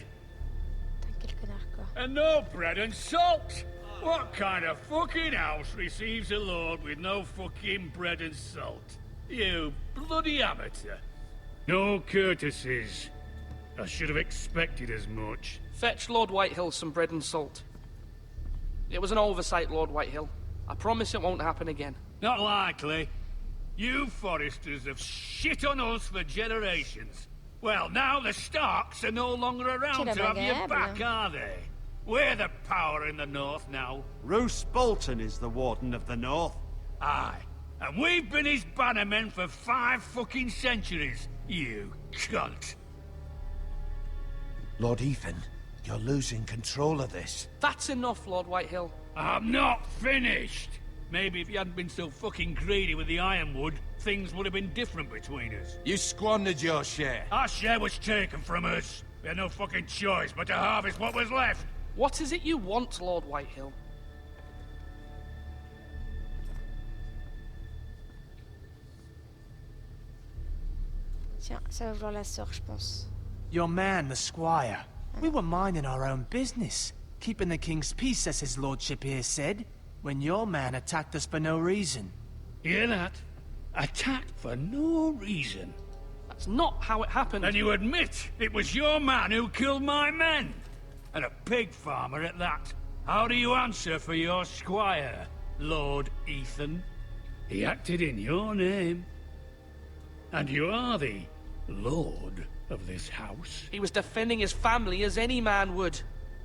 And no bread and salt! What kind of fucking house receives a lord with no fucking bread and salt? You bloody amateur. No courtesies. I should have expected as much. Fetch Lord Whitehill some bread and salt. It was an oversight, Lord Whitehill. I promise it won't happen again. Not likely. You Forresters have shit on us for generations. Well, now the Starks are no longer around to have your back, are they? We're the power in the north now. Roose Bolton is the Warden of the North. Aye. And we've been his bannermen for 5 fucking centuries, you cunt. Lord Ethan, you're losing control of this. That's enough, Lord Whitehill. I'm not finished. Maybe if you hadn't been so fucking greedy with the ironwood, things would have been different between us. You squandered your share. Our share was taken from us. We had no fucking choice but to harvest what was left. What is it you want, Lord Whitehill? Tiens, ça va vouloir la sœur, je pense. Your man, the squire. We were minding our own business, keeping the king's peace, as his lordship here said, when your man attacked us for no reason. Hear that? Attacked for no reason. That's not how it happened. And you admit it was your man who killed my men? And a pig farmer at that. How do you answer for your squire, Lord Ethan? He acted in your name. And you are the lord of this house. He was defending his family as any man would.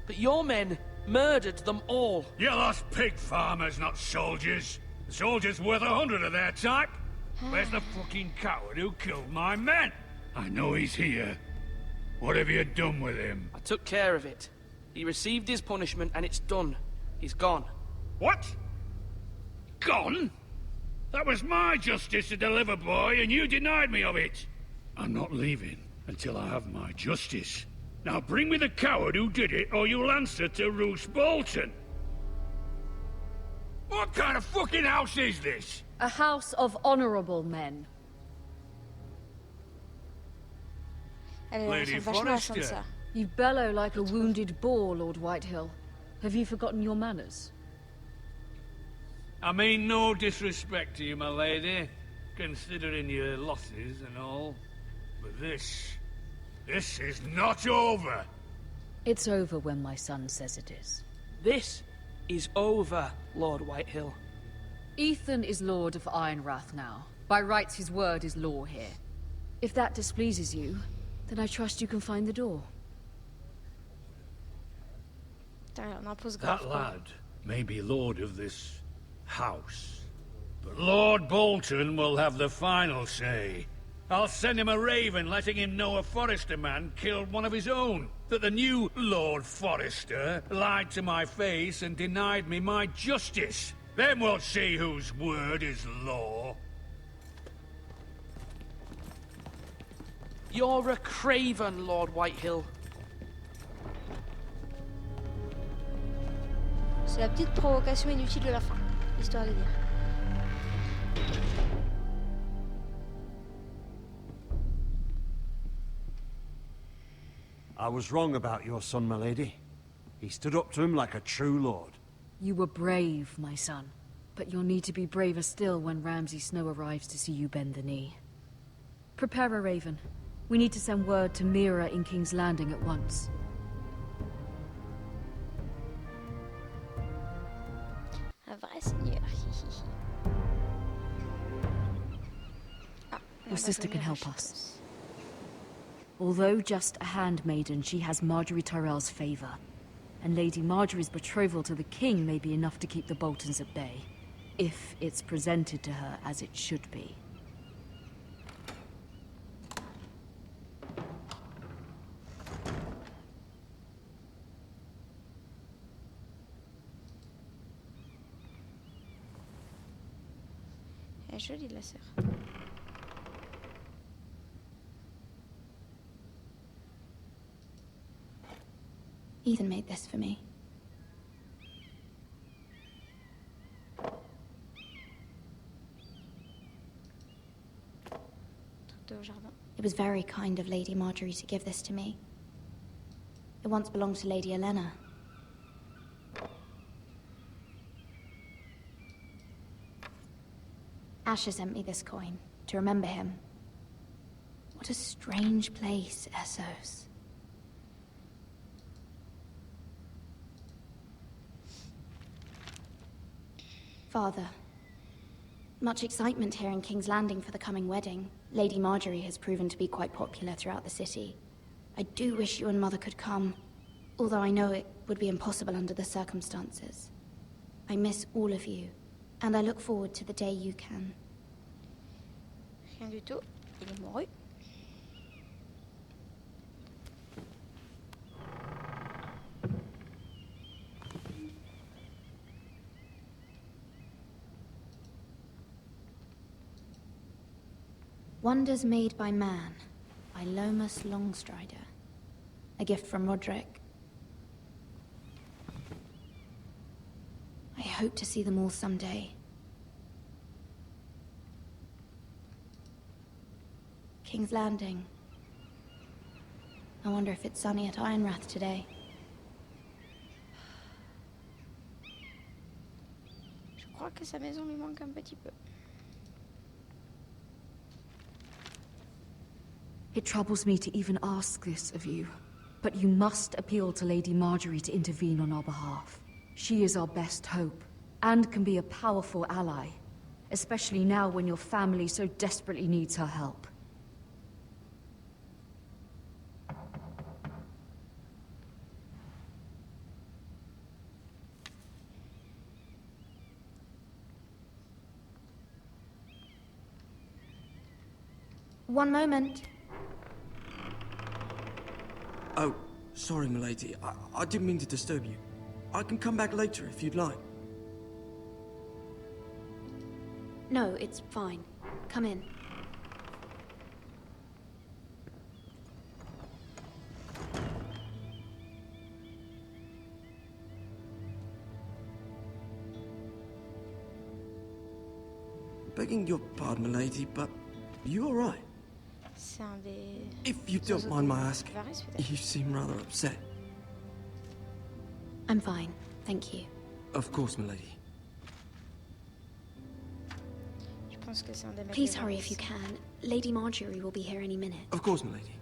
But your men murdered them all. You lost pig farmers, not soldiers. The soldiers worth 100 of their type. Where's the fucking coward who killed my men? I know he's here. What have you done with him? I took care of it. He received his punishment and it's done. He's gone. What? Gone? That was my justice to deliver, boy, and you denied me of it. I'm not leaving until I have my justice. Now bring me the coward who did it, or you'll answer to Roose Bolton. What kind of fucking house is this? A house of honorable men. Elle a l'air vachement à ça. You bellow like a wounded boar, Lord Whitehill. Have you forgotten your manners? I mean no disrespect to you, my lady, considering your losses and all. But this is not over. It's over when my son says it is. This is over, Lord Whitehill. Ethan is Lord of Ironrath now. By rights, his word is law here. If that displeases you, then I trust you can find the door. That lad may be lord of this house, but Lord Bolton will have the final say. I'll send him a raven letting him know a Forrester man killed one of his own. That the new Lord Forrester lied to my face and denied me my justice. Then we'll see whose word is law. You're a craven, Lord Whitehill. C'est la petite provocation inutile de la fin, histoire de dire. I was wrong about your son, my lady. He stood up to him like a true lord. You were brave, my son. But you'll need to be braver still when Ramsay Snow arrives to see you bend the knee. Prepare a raven. We need to send word to Mira in King's Landing at once. Un vrai seigneur. Your sister can help us. Although just a handmaiden, she has Marjorie Tyrell's favor. And Lady Marjorie's betrothal to the king may be enough to keep the Boltons at bay. If it's presented to her as it should be. Elle est jolie, la sœur. Ethan made this for me. It was very kind of Lady Marjorie to give this to me. It once belonged to Lady Elena. Asher sent me this coin to remember him. What a strange place, Essos. Father, much excitement here in King's Landing for the coming wedding. Lady Marjorie has proven to be quite popular throughout the city. I do wish you and Mother could come, although I know it would be impossible under the circumstances. I miss all of you, and I look forward to the day you can. Rien du tout, il est mouru. Wonders Made by Man, by Lomas Longstrider. A gift from Roderick. I hope to see them all someday. King's Landing. I wonder if it's sunny at Ironrath today. Je crois que sa maison lui manque un petit peu. It troubles me to even ask this of you, but you must appeal to Lady Marjorie to intervene on our behalf. She is our best hope, and can be a powerful ally, especially now when your family so desperately needs her help. One moment. Oh, sorry, milady. I didn't mean to disturb you. I can come back later if you'd like. No, it's fine. Come in. Begging your pardon, milady, but you all right? C'est un des... If you don't mind my asking, you seem rather upset. I'm fine. Thank you. Of course, milady. Je pense que c'est un des mecs Please les hurry vaches. if you can. Lady Marjorie will be here any minute. Of course, milady.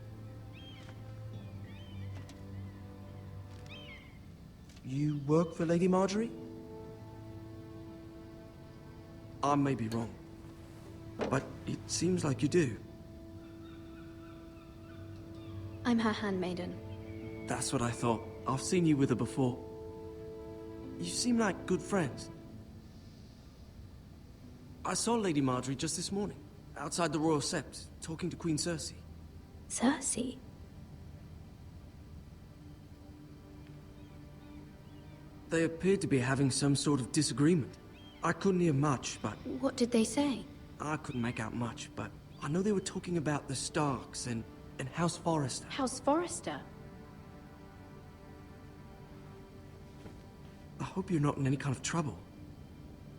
You work for Lady Marjorie? I may be wrong, but it seems like you do. I'm her handmaiden. That's what I thought. I've seen you with her before. You seem like good friends. I saw Lady Marjorie just this morning, outside the Royal Sept, talking to Queen Cersei. Cersei? They appeared to be having some sort of disagreement. I couldn't hear much, but... What did they say? I couldn't make out much, but I know they were talking about the Starks and House Forrester. House Forrester? I hope you're not in any kind of trouble.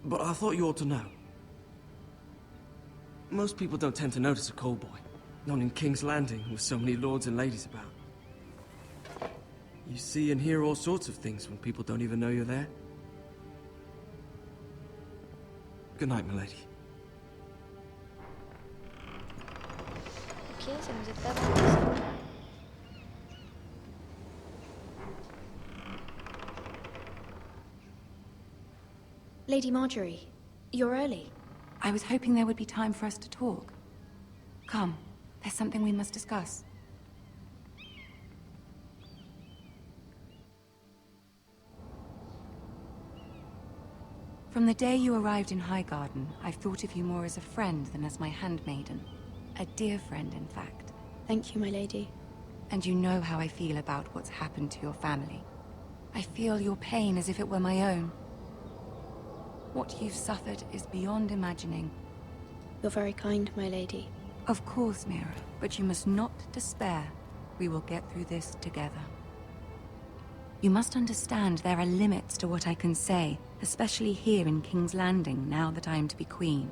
But I thought you ought to know. Most people don't tend to notice a callboy. Not in King's Landing, with so many lords and ladies about. You see and hear all sorts of things when people don't even know you're there. Good night, milady. Ok, ça nous aide pas vraiment ça. Lady Marjorie, you're early. I was hoping there would be time for us to talk. Come, there's something we must discuss. From the day you arrived in Highgarden, I've thought of you more as a friend than as my handmaiden. A dear friend, in fact. Thank you, my lady. And you know how I feel about what's happened to your family. I feel your pain as if it were my own. What you've suffered is beyond imagining. You're very kind, my lady. Of course, Mira, but you must not despair. We will get through this together. You must understand there are limits to what I can say, especially here in King's Landing, now that I am to be queen.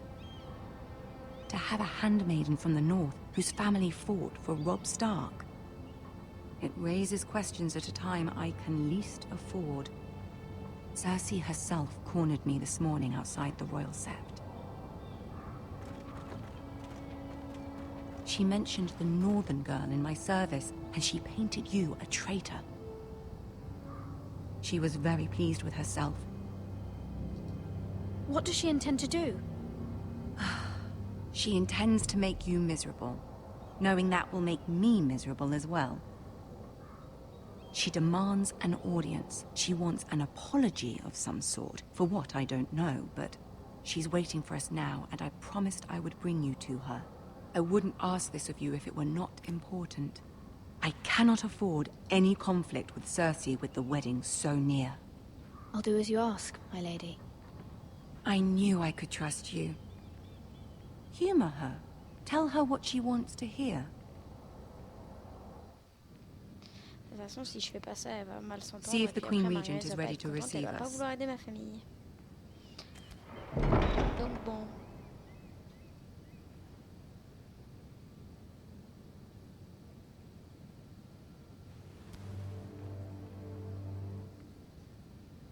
To have a handmaiden from the north whose family fought for Robb Stark. It raises questions at a time I can least afford. Cersei herself cornered me this morning outside the Royal Sept. She mentioned the northern girl in my service, and she painted you a traitor. She was very pleased with herself. What does she intend to do? She intends to make you miserable, knowing that will make me miserable as well. She demands an audience. She wants an apology of some sort. For what, I don't know, but she's waiting for us now, and I promised I would bring you to her. I wouldn't ask this of you if it were not important. I cannot afford any conflict with Cersei with the wedding so near. I'll do as you ask, my lady. I knew I could trust you. Humor her. Tell her what she wants to hear. De toute façon, si je fais pas ça, elle va mal s'entendre. See if the et puis Queen après, Regent Marianne is va pas ready être to contente, receive elle va pas us. vouloir aider ma famille. Donc bon.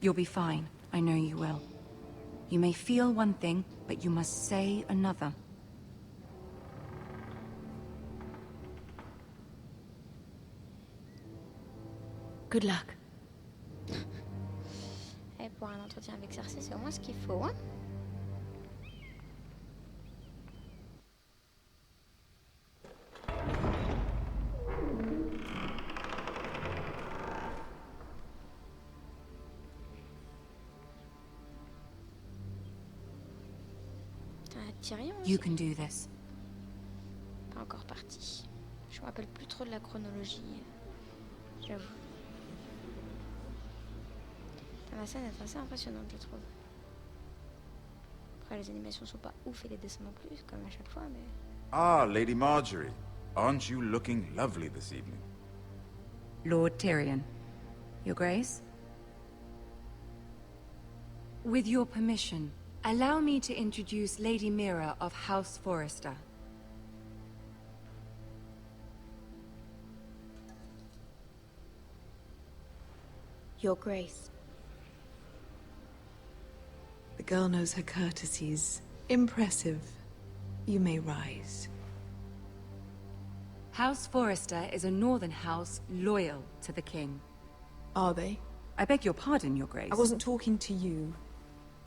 You'll be fine. I know you will. You may feel one thing, but you must say another. Good luck. Et pour un entretien avec Cersei, c'est au moins ce qu'il faut, hein. Tyrion aussi. You can do this. Pas encore parti. Je me rappelle plus trop de la chronologie. J'avoue. La scène est assez impressionnante, je trouve. Après, les animations sont pas ouf et les dessins non plus, comme à chaque fois, mais... Ah, Lady Marjorie. Aren't you looking lovely this evening? Lord Tyrion. Your Grace? With your permission, allow me to introduce Lady Mira of House Forrester. Your Grace. The girl knows her courtesies. Impressive. You may rise. House Forrester is a northern house loyal to the king. Are they? I beg your pardon, Your Grace. I wasn't talking to you.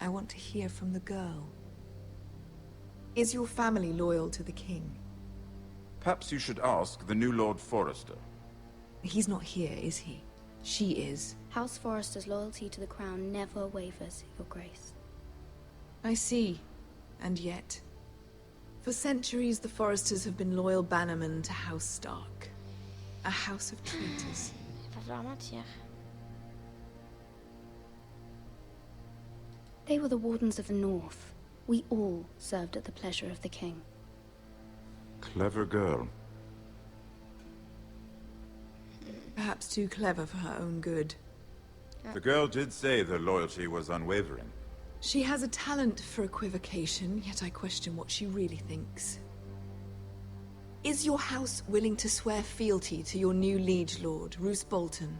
I want to hear from the girl. Is your family loyal to the king? Perhaps you should ask the new Lord Forrester. He's not here, is he? She is. House Forrester's loyalty to the crown never wavers, Your Grace. I see. And yet... For centuries, the Forresters have been loyal bannermen to House Stark. A house of traitors. Il va falloir mentir. They were the Wardens of the North. We all served at the pleasure of the king. Clever girl. Perhaps too clever for her own good. The girl did say their loyalty was unwavering. She has a talent for equivocation, yet I question what she really thinks. Is your house willing to swear fealty to your new liege lord, Roose Bolton?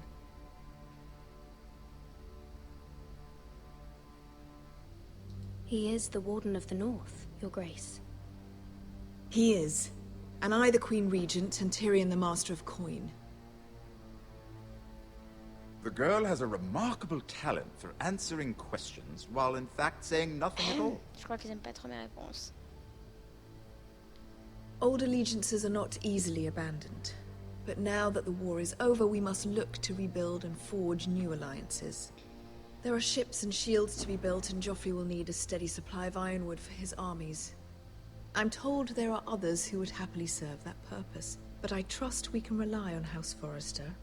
He is the Warden of the North, Your Grace. He is. And I the Queen Regent, and Tyrion the Master of Coin. The girl has a remarkable talent for answering questions while in fact saying nothing at all. Je crois qu'ils aiment pas trop mes réponses. Old allegiances are not easily abandoned. But now that the war is over, we must look to rebuild and forge new alliances. There are ships and shields to be built, and Joffrey will need a steady supply of ironwood for his armies. I'm told there are others who would happily serve that purpose, but I trust we can rely on House Forrester.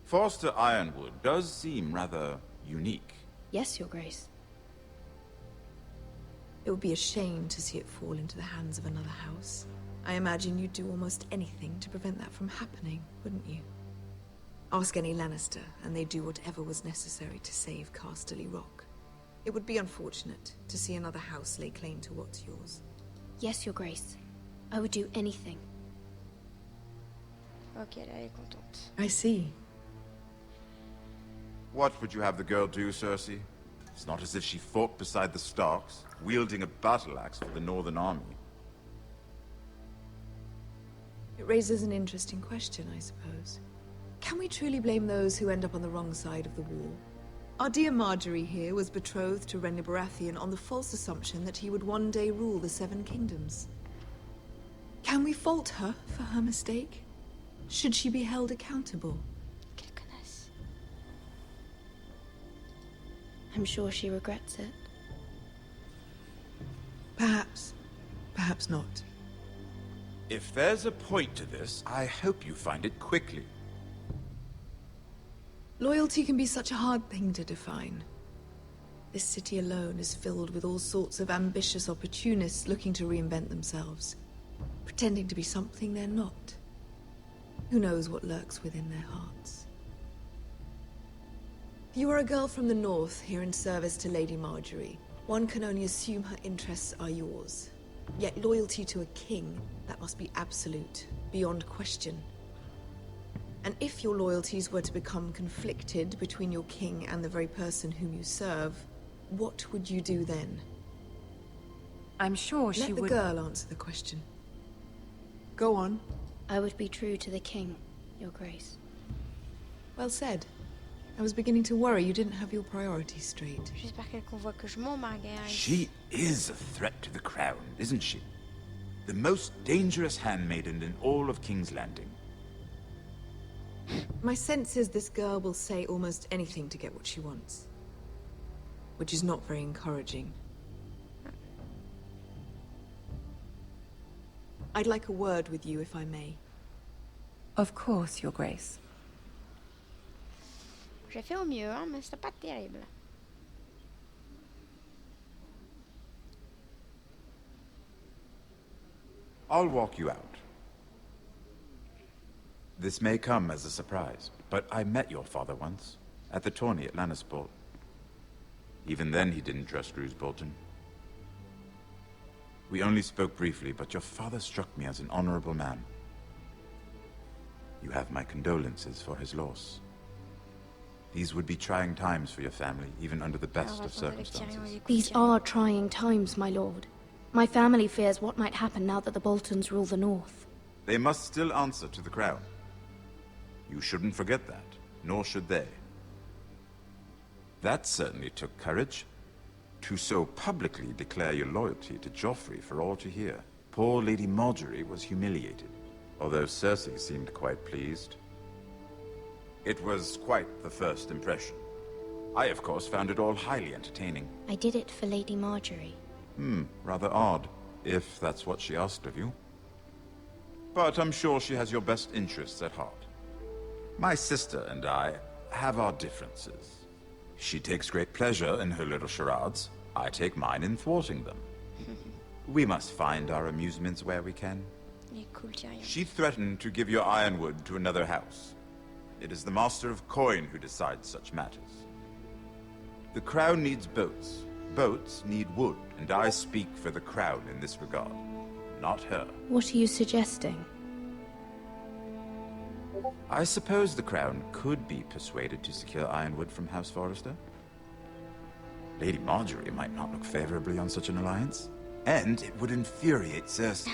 Forster Ironwood does seem rather unique. Yes, Your Grace. It would be a shame to see it fall into the hands of another house. I imagine you'd do almost anything to prevent that from happening, wouldn't you? Ask any Lannister, and they'd do whatever was necessary to save Casterly Rock. It would be unfortunate to see another house lay claim to what's yours. Yes, Your Grace. I would do anything. Ok, elle est contente. I see. What would you have the girl do, Cersei? It's not as if she fought beside the Starks, wielding a battle axe for the Northern Army. It raises an interesting question, I suppose. Can we truly blame those who end up on the wrong side of the war? Our dear Marjorie here was betrothed to Renly Baratheon on the false assumption that he would one day rule the Seven Kingdoms. Can we fault her for her mistake? Should she be held accountable? Quelle connasse. I'm sure she regrets it. Perhaps. Perhaps not. If there's a point to this, I hope you find it quickly. Loyalty can be such a hard thing to define. This city alone is filled with all sorts of ambitious opportunists looking to reinvent themselves, pretending to be something they're not. Who knows what lurks within their hearts? You are a girl from the north here in service to Lady Marjorie. One can only assume her interests are yours. Yet loyalty to a king, that must be absolute, beyond question. And if your loyalties were to become conflicted between your king and the very person whom you serve, what would you do then? I'm sure she would... Let the girl answer the question. Go on. I would be true to the king, Your Grace. Well said. I was beginning to worry you didn't have your priorities straight. J'espère qu'elle convoit que je m'en Marguerite. She is a threat to the crown, isn't she? The most dangerous handmaiden in all of King's Landing. My sense is this girl will say almost anything to get what she wants. Which is not very encouraging. I'd like a word with you, if I may. Of course, Your Grace. J'ai fait au mieux, hein, mais c'était pas terrible. I'll walk you out. This may come as a surprise, but I met your father once, at the tourney at Lannisport. Even then he didn't trust Roose Bolton. We only spoke briefly, but your father struck me as an honorable man. You have my condolences for his loss. These would be trying times for your family, even under the best of circumstances. These are trying times, my lord. My family fears what might happen now that the Boltons rule the north. They must still answer to the crown. You shouldn't forget that, nor should they. That certainly took courage. To so publicly declare your loyalty to Joffrey for all to hear. Poor Lady Marjorie was humiliated, although Cersei seemed quite pleased. It was quite the first impression. I, of course, found it all highly entertaining. I did it for Lady Marjorie. Rather odd, if that's what she asked of you. But I'm sure she has your best interests at heart. My sister and I have our differences. She takes great pleasure in her little charades. I take mine in thwarting them. We must find our amusements where we can. She threatened to give your ironwood to another house. It is the Master of Coin who decides such matters. The crown needs boats. Boats need wood, and I speak for the crown in this regard. Not her. What are you suggesting? I suppose the crown could be persuaded to secure ironwood from House Forrester. Lady Marjorie might not look favorably on such an alliance, and it would infuriate Cersei.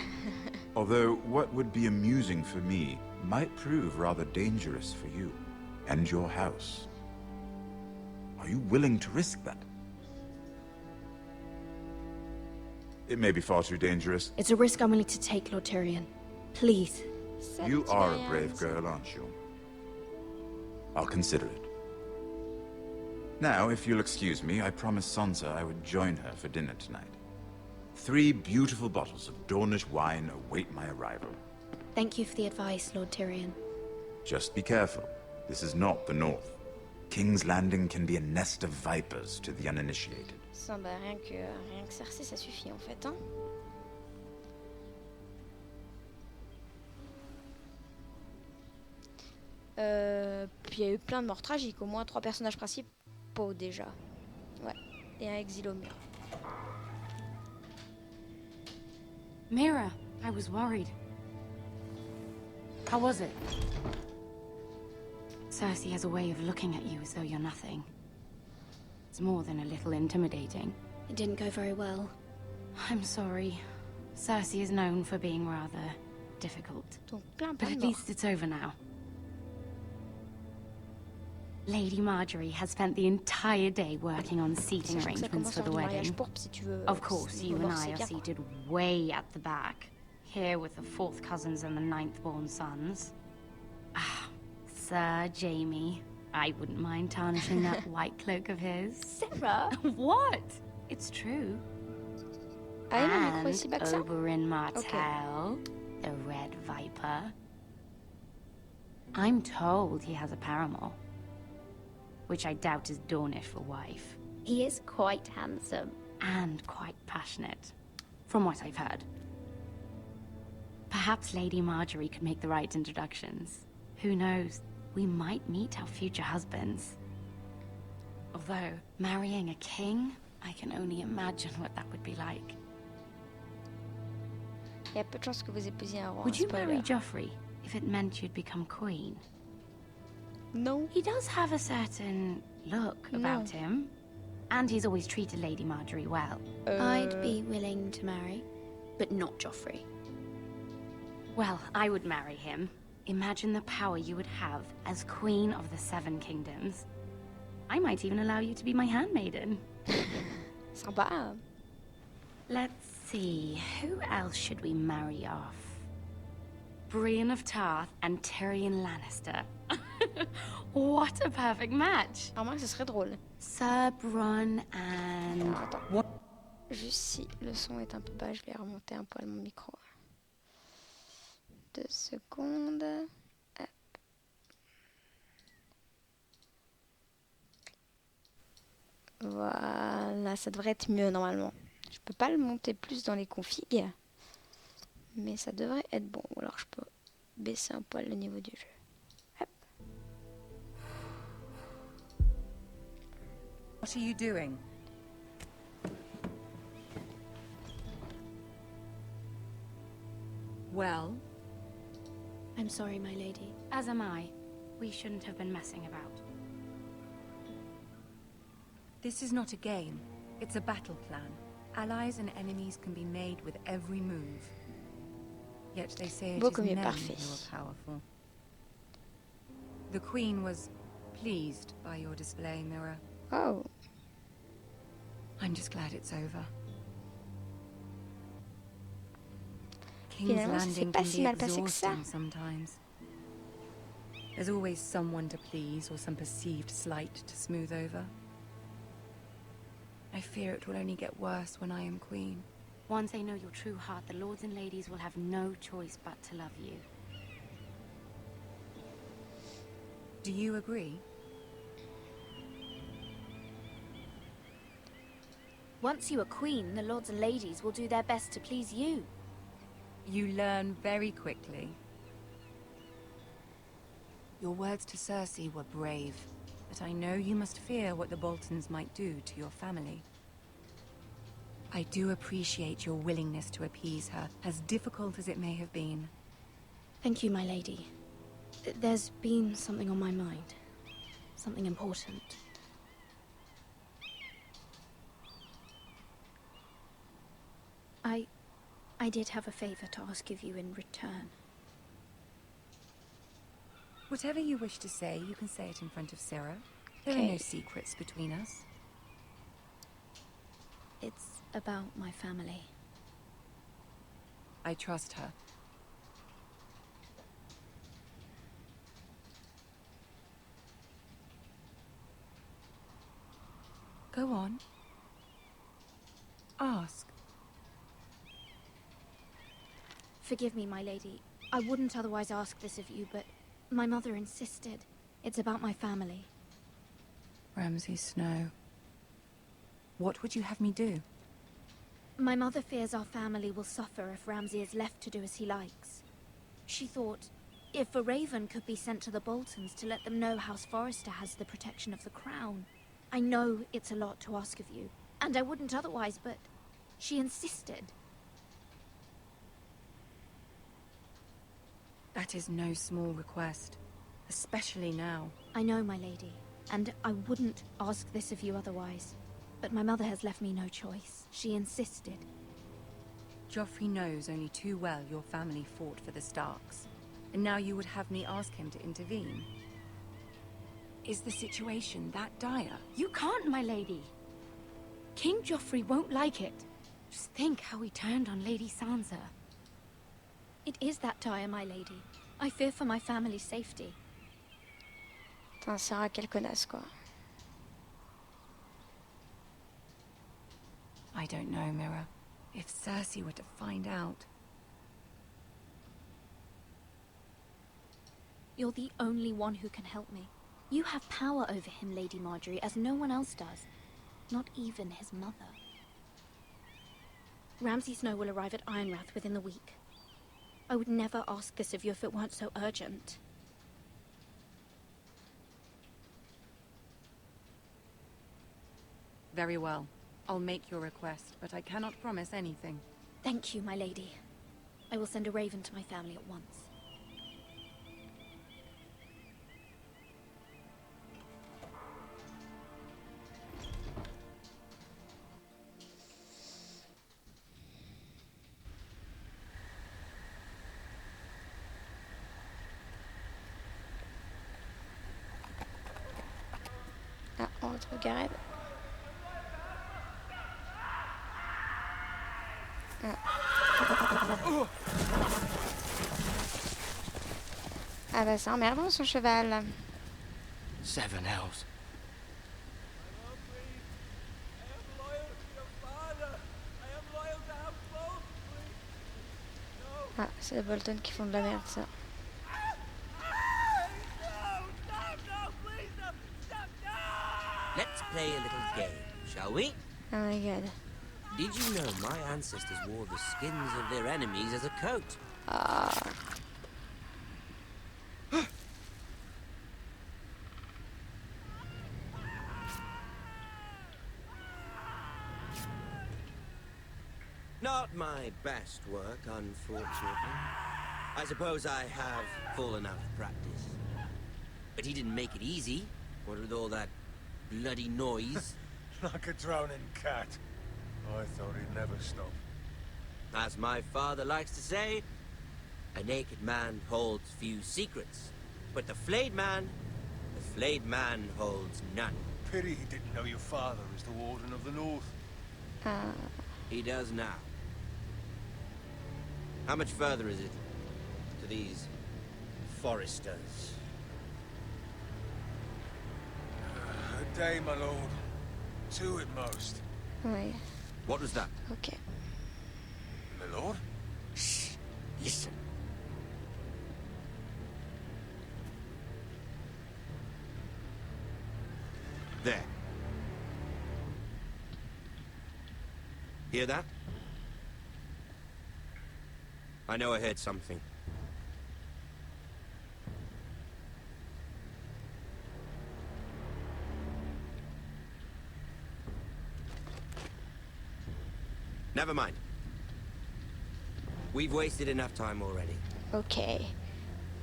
Although what would be amusing for me might prove rather dangerous for you and your house. Are you willing to risk that? It may be far too dangerous. It's a risk I'm willing to take, Lord Tyrion. Please. You are a brave girl, aren't you? I'll consider it. Now, if you'll excuse me, I promised Sansa I would join her for dinner tonight. 3 beautiful bottles of Dornish wine await my arrival. Thank you for the advice, Lord Tyrion. Just be careful. This is not the North. King's Landing can be a nest of vipers to the uninitiated. Ça, bah, rien que Cersei, ça suffit en fait, hein. Puis il y a eu plein de morts tragiques, au moins 3 personnages principaux déjà. Ouais, et un exil au mur. Mira, I was worried. How was it? Cersei has a way of looking at you as though you're nothing. It's more than a little intimidating. It didn't go very well. I'm sorry. Cersei is known for being rather difficult. But at least it's over now. Lady Marjorie has spent the entire day working on seating arrangements for the wedding. Of course, you and I are seated way at the back, here with the 4th cousins and the 9th-born sons. Ah, Sir Jaime. I wouldn't mind tarnishing that white cloak of his. Sarah? What? It's true. And Oberyn Martell, the Red Viper. I'm told he has a paramour, which I doubt is Dornish for wife. He is quite handsome. And quite passionate, from what I've heard. Perhaps Lady Marjorie could make the right introductions. Who knows? We might meet our future husbands. Although, marrying a king, I can only imagine what that would be like. Il y a peu de chances que vous épousiez un roi. Would you marry Joffrey if it meant you'd become queen? No. He does have a certain look about him. And he's always treated Lady Marjorie well. I'd be willing to marry, but not Joffrey. Well, I would marry him. Imagine the power you would have as Queen of the 7 Kingdoms. I might even allow you to be my handmaiden. Sympa. Let's see, who else should we marry off? Brienne of Tarth and Tyrion Lannister. What a perfect match! À moins que ce serait drôle. Sir Bronn and... What? Juste si le son est un peu bas, je vais remonter un poil mon micro. 2 secondes. Hop. Voilà, ça devrait être mieux normalement. Je peux pas le monter plus dans les configs, mais ça devrait être bon. Alors je peux baisser un poil le niveau du jeu. Hop. What are you doing? Well? I'm sorry, my lady. As am I. We shouldn't have been messing about. This is not a game. It's a battle plan. Allies and enemies can be made with every move. Yet they say it is men who are powerful. The Queen was pleased by your display, Mirror. Oh. I'm just glad it's over. King's Landing can be exhausting sometimes. There's always someone to please or some perceived slight to smooth over. I fear it will only get worse when I am queen. Once they know your true heart, the lords and ladies will have no choice but to love you. Do you agree? Once you are queen, the lords and ladies will do their best to please you. You learn very quickly. Your words to Cersei were brave, but I know you must fear what the Boltons might do to your family. I do appreciate your willingness to appease her, as difficult as it may have been. Thank you, my lady. There's been something on my mind. Something important. I did have a favor to ask of you in return. Whatever you wish to say, you can say it in front of Sarah. There are no secrets between us. It's about my family. I trust her. Go on. Ask. Forgive me, my lady. I wouldn't otherwise ask this of you, but my mother insisted. It's about my family. Ramsay Snow. What would you have me do? My mother fears our family will suffer if Ramsay is left to do as he likes. She thought, if a raven could be sent to the Boltons to let them know House Forrester has the protection of the crown. I know it's a lot to ask of you, and I wouldn't otherwise, but she insisted. That is no small request, especially now. I know, my lady, and I wouldn't ask this of you otherwise. But my mother has left me no choice. She insisted. Joffrey knows only too well your family fought for the Starks, and now you would have me ask him to intervene. Is the situation that dire? You can't, my lady. King Joffrey won't like it. Just think how he turned on Lady Sansa. It is that dire, my lady. I fear for my family's safety. Putain, Sarah, quelle connasse, quoi. I don't know, Mirror. If Cersei were to find out... You're the only one who can help me. You have power over him, Lady Marjorie, as no one else does. Not even his mother. Ramsay Snow will arrive at Ironrath within the week. I would never ask this of you if it weren't so urgent. Very well. I'll make your request, but I cannot promise anything. Thank you, my lady. I will send a raven to my family at once. Ah, on retrouve Gareth. Ah bah c'est emmerdant son cheval. 7 hells. Ah, c'est les Bolton qui font de la merde, ça. Let's play a little game, shall we? Oh my god. Did you know my ancestors wore the skins of their enemies as a coat? Not my best work, unfortunately. I suppose I have fallen out of practice. But he didn't make it easy, what with all that bloody noise. Like a drowning cat. I thought he'd never stop. As my father likes to say, a naked man holds few secrets. But the flayed man holds none. Pity he didn't know your father was the Warden of the North. He does now. How much further is it to these foresters? A day, my lord. 2 at most. Oui. What was that? Ok. My lord? Shh. Listen. There. Hear that? I know I heard something. Never mind. We've wasted enough time already. Ok.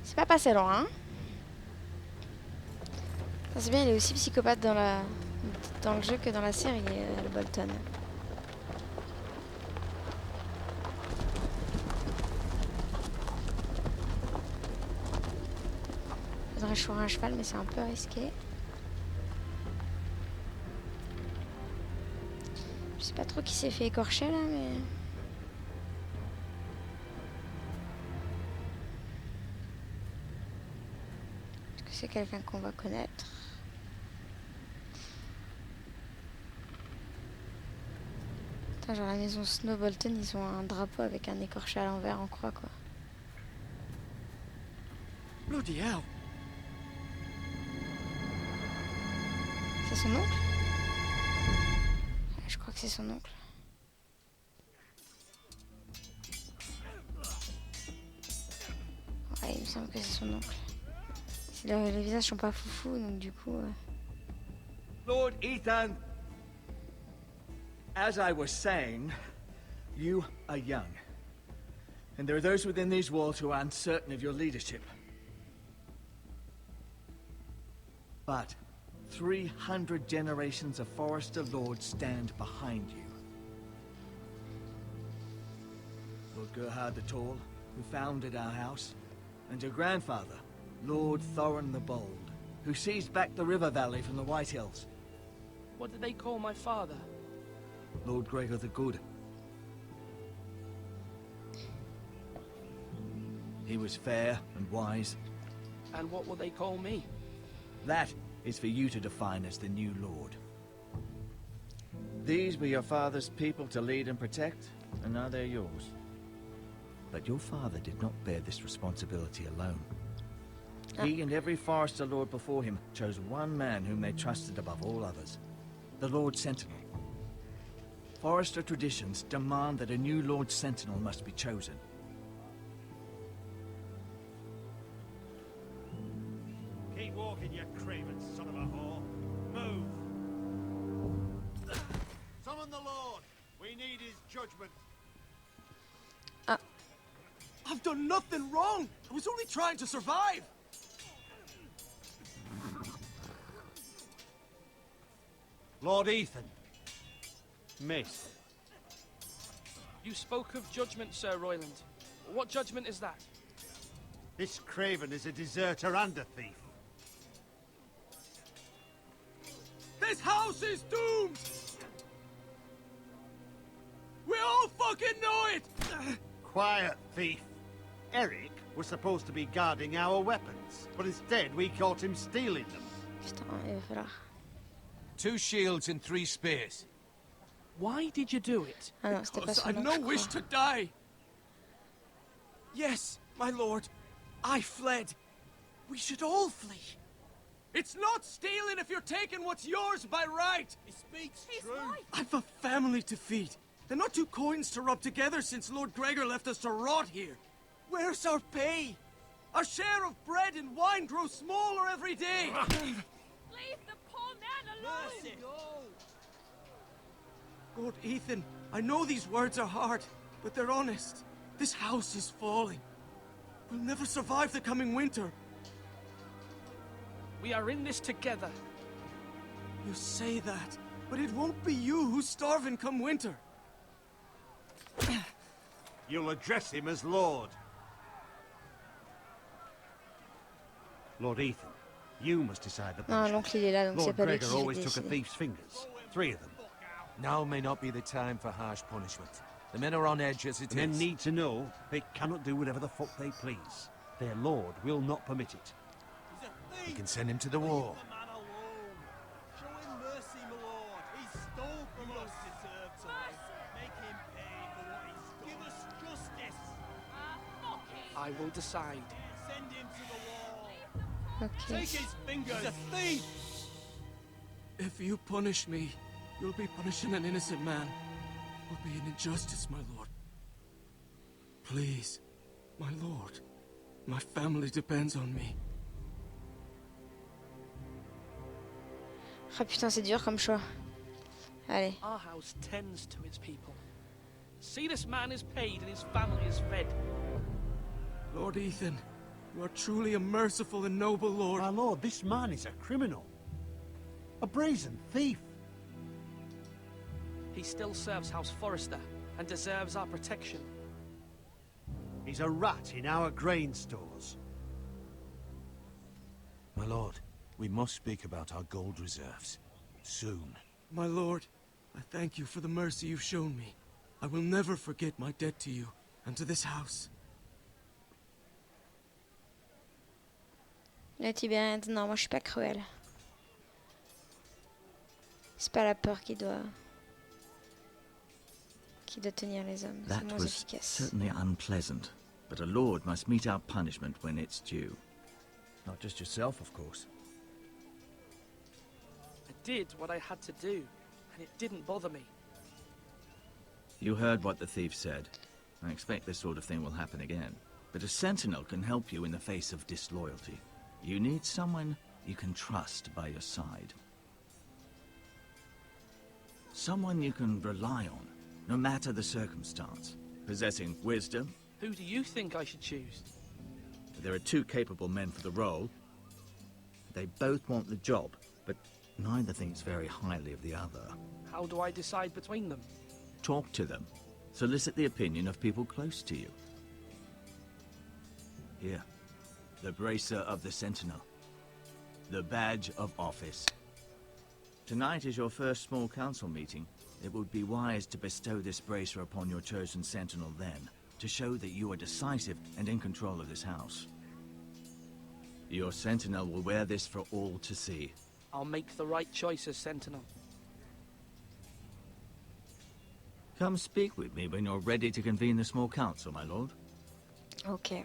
C'est pas passé loin. C'est bien, il est aussi psychopathe dans le jeu que dans la série, le Bolton. Faudrait choisir un cheval, mais c'est un peu risqué. Je sais pas trop qui s'est fait écorcher là, mais... Est-ce que c'est quelqu'un qu'on va connaître? Putain, genre la maison Snow Bolton, ils ont un drapeau avec un écorché à l'envers en croix, quoi. Bloody hell. C'est son oncle? Je crois que c'est son oncle. Ouais, il me semble que c'est son oncle. Les visages sont pas foufou, donc du coup... Lord Ethan! As I was saying, you are young. And there are those within these walls who are uncertain of your leadership. But 300 generations of Forester Lords stand behind you. Lord Gerhard the Tall, who founded our house, and your grandfather, Lord Thorin the Bold, who seized back the river valley from the White Hills. What did they call my father? Lord Gregor the Good. He was fair and wise. And what will they call me? That is for you to define as the new lord. These were your father's people to lead and protect, and now they're yours. But your father did not bear this responsibility alone. He and every Forester Lord before him chose one man whom they trusted above all others, the Lord Sentinel. Forester traditions demand that a new Lord Sentinel must be chosen. Keep walking, you craven son of a whore. Move! Summon the Lord! We need his judgment. I've done nothing wrong! I was only trying to survive! Lord Ethan. Miss. You spoke of judgment, Sir Royland. What judgment is that? This craven is a deserter and a thief. This house is doomed! We all fucking know it! Quiet, thief. Eric was supposed to be guarding our weapons, but instead we caught him stealing them. Putain, il va falloir... 2 shields and 3 spears. Why did you do it? Ah non, c'était pas Because son I've oncle, no je wish crois. to die. Yes, my lord. I fled. We should all flee. It's not stealing if you're taking what's yours by right. He speaks true. I've a family to feed. They're not 2 coins to rub together since Lord Gregor left us to rot here. Where's our pay? Our share of bread and wine grows smaller every day. Leave the poor man alone! Lord Ethan, I know these words are hard, but they're honest. This house is falling. We'll never survive the coming winter. We are in this together. You say that, But it won't be you who's starving come winter. You'll address him as Lord. Lord Ethan, you must decide the Non, punishment. l'oncle il est là, donc c'est Lord pas lui Gregor qui va always took a décider. thief's fingers. 3 of them. Now may not be the time for harsh punishment. The men are on edge as it The men is. need to know they cannot do whatever the fuck they please. Their lord will not permit it. We can send him to the war. Show him mercy, my lord. He stole from us. Deserved to make him pay for what he stole. Give us justice. I will decide. Send him to the wall. Ok. Take his fingers. He's a thief. If you punish me, you'll be punishing an innocent man. It will be an injustice, my lord. Please, my lord. My family depends on me. Ah putain, c'est dur comme choix. Allez. Our house tends to its people. See, this man is paid and his family is fed. Lord Ethan, you are truly a merciful and noble lord. My lord, this man is a criminal. A brazen thief. He still serves House Forrester and deserves our protection. He's a rat in our grain stores. My lord, we must speak about our gold reserves. Soon. My lord, I thank you for the mercy you've shown me. I will never forget my debt to you and to this house. Le Tibérien dit non, moi je suis pas cruel. C'est pas la peur qui doit tenir les hommes, c'est That moins was efficace. certainly unpleasant, but a lord must mete out punishment when it's due. Not just yourself, of course. I did what I had to do, and it didn't bother me. You heard what the thief said. I expect this sort of thing will happen again. But a sentinel can help you in the face of disloyalty. You need someone you can trust by your side. Someone you can rely on, no matter the circumstance. Possessing wisdom. Who do you think I should choose? There are 2 capable men for the role. They both want the job, but neither thinks very highly of the other. How do I decide between them? Talk to them. Solicit the opinion of people close to you. Here, the bracer of the Sentinel. The badge of office. Tonight is your first small council meeting. It would be wise to bestow this bracer upon your chosen Sentinel then, to show that you are decisive and in control of this house. Your Sentinel will wear this for all to see. I'll make the right choice as Sentinel. Come speak with me when you're ready to convene the small council, my lord. Ok.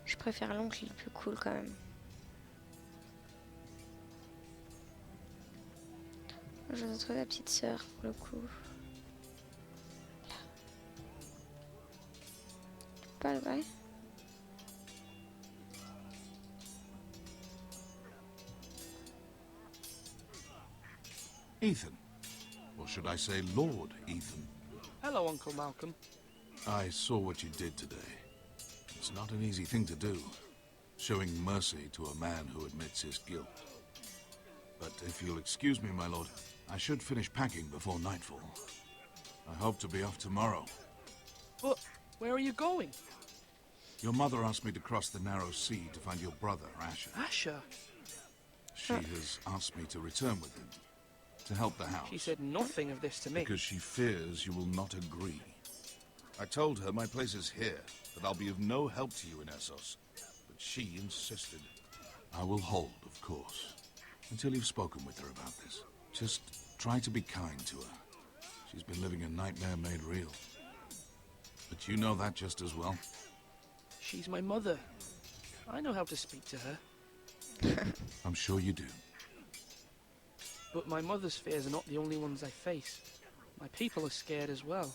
Je préfère l'oncle, il est plus cool quand même. Je vais trouver la petite sœur pour le coup. Pas le vrai. Ethan. Or should I say Lord Ethan? Hello, Uncle Malcolm. I saw what you did today. It's not an easy thing to do, showing mercy to a man who admits his guilt. But if you'll excuse me, my lord, I should finish packing before nightfall. I hope to be off tomorrow. But where are you going? Your mother asked me to cross the narrow sea to find your brother, Asher. Asher? She has asked me to return with him, to help the house. She said nothing of this to me. Because she fears you will not agree. I told her my place is here, that I'll be of no help to you in Essos. But she insisted. I will hold, of course, until you've spoken with her about this. Just try to be kind to her. She's been living a nightmare made real. But you know that just as well. She's my mother. I know how to speak to her. I'm sure you do. But my mother's fears are not the only ones I face. My people are scared as well.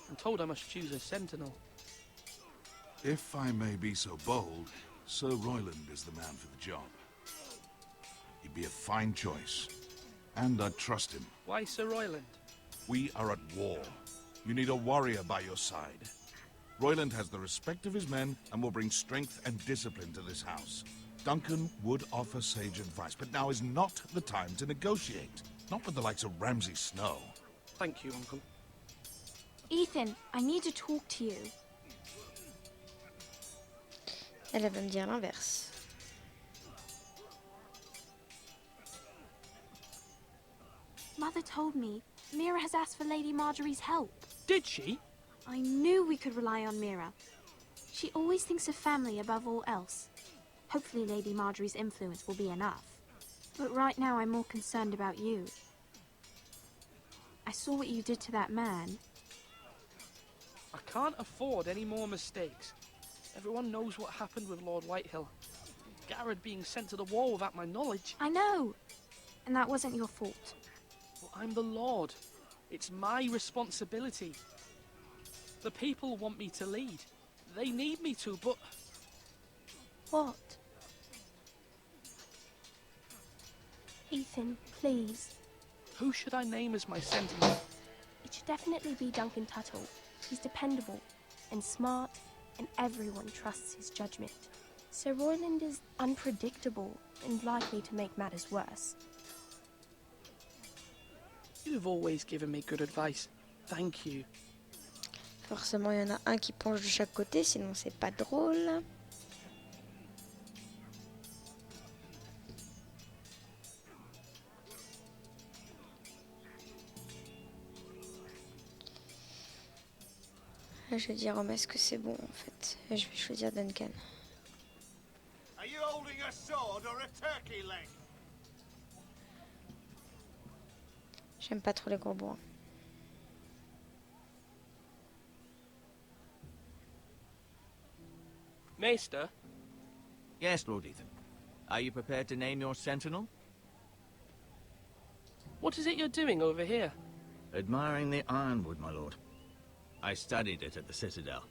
I'm told I must choose a sentinel. If I may be so bold, Sir Royland is the man for the job. He'd be a fine choice. And I trust him. Why Sir Royland? We are at war. You need a warrior by your side. Royland has the respect of his men and will bring strength and discipline to this house. Duncan would offer sage advice, but now is not the time to negotiate. Not with the likes of Ramsay Snow. Thank you, Uncle. Ethan, I need to talk to you. Elle va me dire l'inverse. Mother told me Mira has asked for Lady Marjorie's help. Did she? I knew we could rely on Mira. She always thinks of family above all else. Hopefully Lady Marjorie's influence will be enough. But right now I'm more concerned about you. I saw what you did to that man. I can't afford any more mistakes. Everyone knows what happened with Lord Whitehill. Garrett being sent to the war without my knowledge. I know. And that wasn't your fault. Well, I'm the Lord. It's my responsibility. The people want me to lead. They need me to, but... What? Ethan, please. Who should I name as my sentinel? It should definitely be Duncan Tuttle. He's dependable and smart, and everyone trusts his judgment. Sir Royland is unpredictable and likely to make matters worse. You've always given me good advice. Thank you. Forcément, il y en a un qui penche de chaque côté, sinon c'est pas drôle. Je vais dire au masque que c'est bon en fait. Et je vais choisir Duncan. Are you holding a sword or a turkey leg? J'aime pas trop les gros bois. Maester? Yes, Lord Ethan. Are you prepared to name your sentinel? What is it you're doing over here? Admiring the ironwood, my lord. I studied it at the Citadel.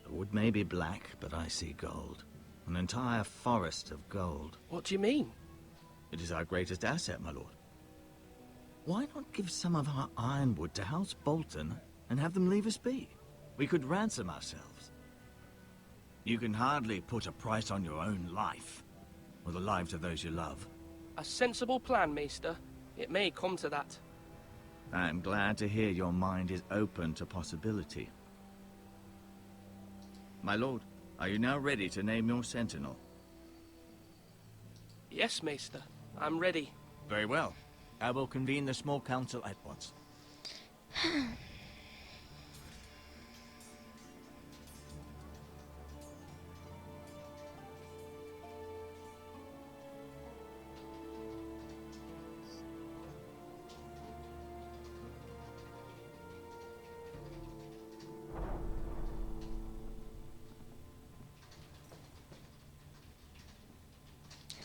The wood may be black, but I see gold. An entire forest of gold. What do you mean? It is our greatest asset, my lord. Why not give some of our ironwood to House Bolton and have them leave us be? We could ransom ourselves. You can hardly put a price on your own life, or the lives of those you love. A sensible plan, Maester. It may come to that. I'm glad to hear your mind is open to possibility. My lord, are you now ready to name your sentinel? Yes, Maester. I'm ready. Very well. I will convene the small council at once.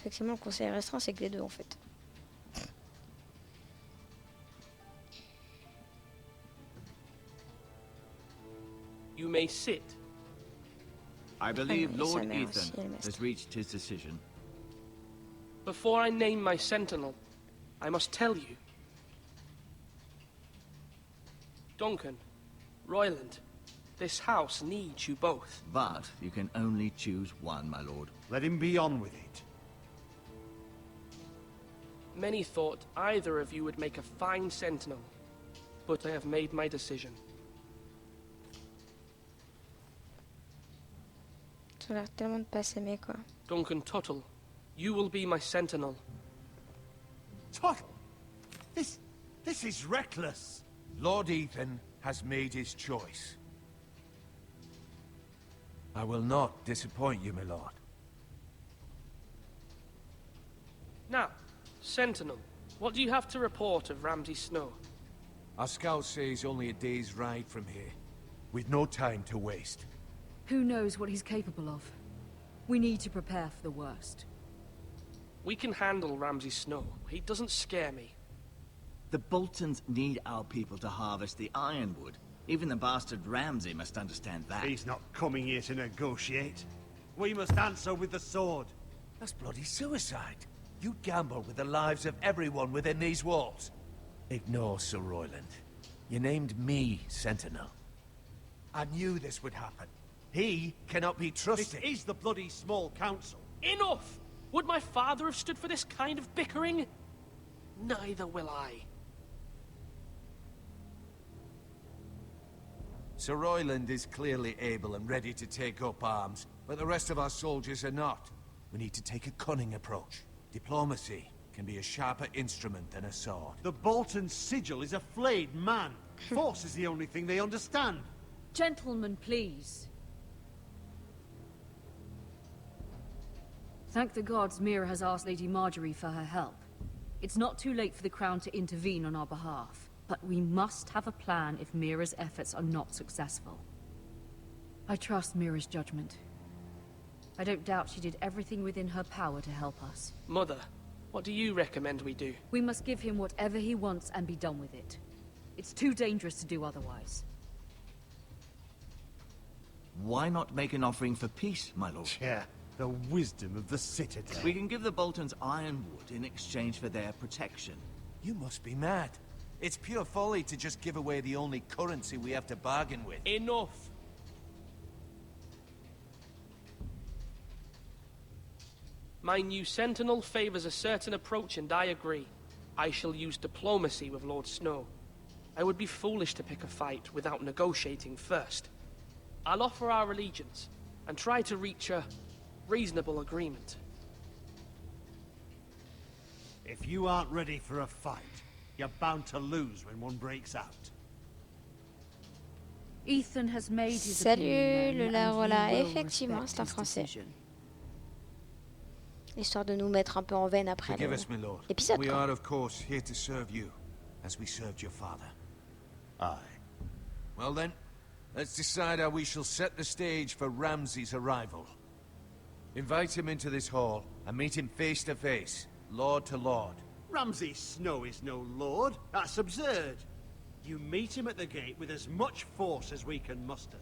Effectivement, le conseil restreint, c'est que les deux en fait. You may sit. I believe sa Lord mère aussi, Ethan elle est has reached his decision. Before I name my sentinel, I must tell you. Duncan, Royland, this house needs you both. But you can only choose one, my lord. Let him be on with it. Many thought either of you would make a fine sentinel, but I have made my decision. Ils ont l'air tellement de pas s'aimer quoi. Duncan Tuttle, you will be my sentinel. Tuttle! This is reckless. Lord Ethan has made his choice. I will not disappoint you, my lord. Now, Sentinel, what do you have to report of Ramsay Snow? Our scouts say he's only a day's ride from here. We've no time to waste. Who knows what he's capable of? We need to prepare for the worst. We can handle Ramsay Snow. He doesn't scare me. The Boltons need our people to harvest the ironwood. Even the bastard Ramsay must understand that. He's not coming here to negotiate. We must answer with the sword. That's bloody suicide. You'd gamble with the lives of everyone within these walls. Ignore Sir Royland. You named me Sentinel. I knew this would happen. He cannot be trusted. This is the bloody small council. Enough! Would my father have stood for this kind of bickering? Neither will I. Sir Royland is clearly able and ready to take up arms, but the rest of our soldiers are not. We need to take a cunning approach. Diplomacy can be a sharper instrument than a sword. The Bolton sigil is a flayed man. Force is the only thing they understand. Gentlemen, please. Thank the gods Mira has asked Lady Marjorie for her help. It's not too late for the Crown to intervene on our behalf, but we must have a plan if Mira's efforts are not successful. I trust Mira's judgment. I don't doubt she did everything within her power to help us. Mother, what do you recommend we do? We must give him whatever he wants and be done with it. It's too dangerous to do otherwise. Why not make an offering for peace, my lord? Yeah, the wisdom of the Citadel. We can give the Boltons ironwood in exchange for their protection. You must be mad. It's pure folly to just give away the only currency we have to bargain with. Enough! My new Sentinel favors a certain approach, and I agree. I shall use diplomacy with Lord Snow. I would be foolish to pick a fight without negotiating first. I'll offer our allegiance, and try to reach a reasonable agreement. If you aren't ready for a fight, you're bound to lose when one breaks out. Ethan has made his Salut opinion le known, Larola, and we will effectivement, respect c'est un his français. decision. Histoire de nous mettre un peu en veine après Forgive us, my lord. l'épisode. We quoi. are, of course, here to serve you, as we served your father. Aye. Well then, let's decide how we shall set the stage for Ramsay's arrival. Invite him into this hall, and meet him face to face, lord to lord. Ramsay Snow is no lord. That's absurd. You meet him at the gate with as much force as we can muster.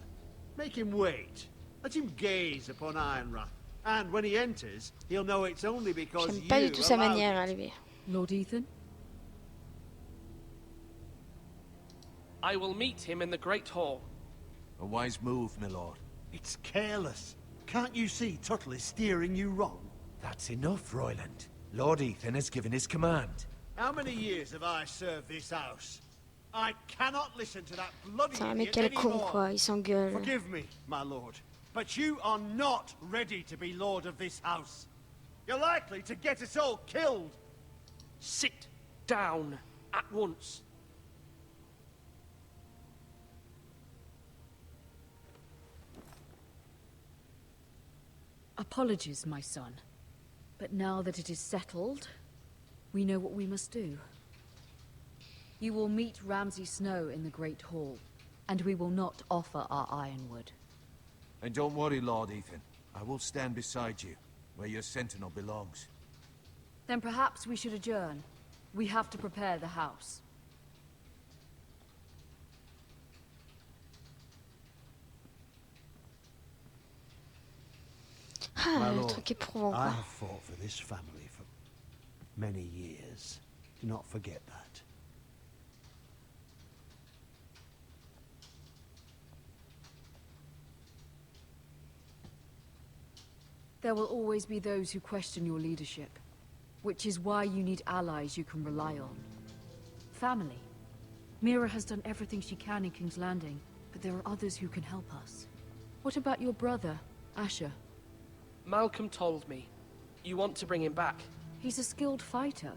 Make him wait. Let him gaze upon Ironrath. And when he enters, he'll know it's only because J'aime you pas du tout sa allowed manière, it. hein, lui. Lord Ethan? I will meet him in the Great Hall. A wise move, my lord. It's careless. Can't you see Tuttle is steering you wrong? That's enough, Royland. Lord Ethan has given his command. How many years have I served this house? I cannot listen to that bloody Putain, mais idiot quel con, anymore. quoi. Il s'engueule. Forgive me, my lord, but you are not ready to be lord of this house. You're likely to get us all killed. Sit down at once. Apologies, my son. But now that it is settled, we know what we must do. You will meet Ramsay Snow in the Great Hall, and we will not offer our ironwood. And don't worry, Lord Ethan. I will stand beside you, where your sentinel belongs. Then perhaps we should adjourn. We have to prepare the house. Ah, My le lord, truc éprouvant, I quoi. have fought for this family for many years. Do not forget that. There will always be those who question your leadership, which is why you need allies you can rely on. Family. Mira has done everything she can in King's Landing, but there are others who can help us. What about your brother, Asher? Malcolm told me. You want to bring him back. He's a skilled fighter.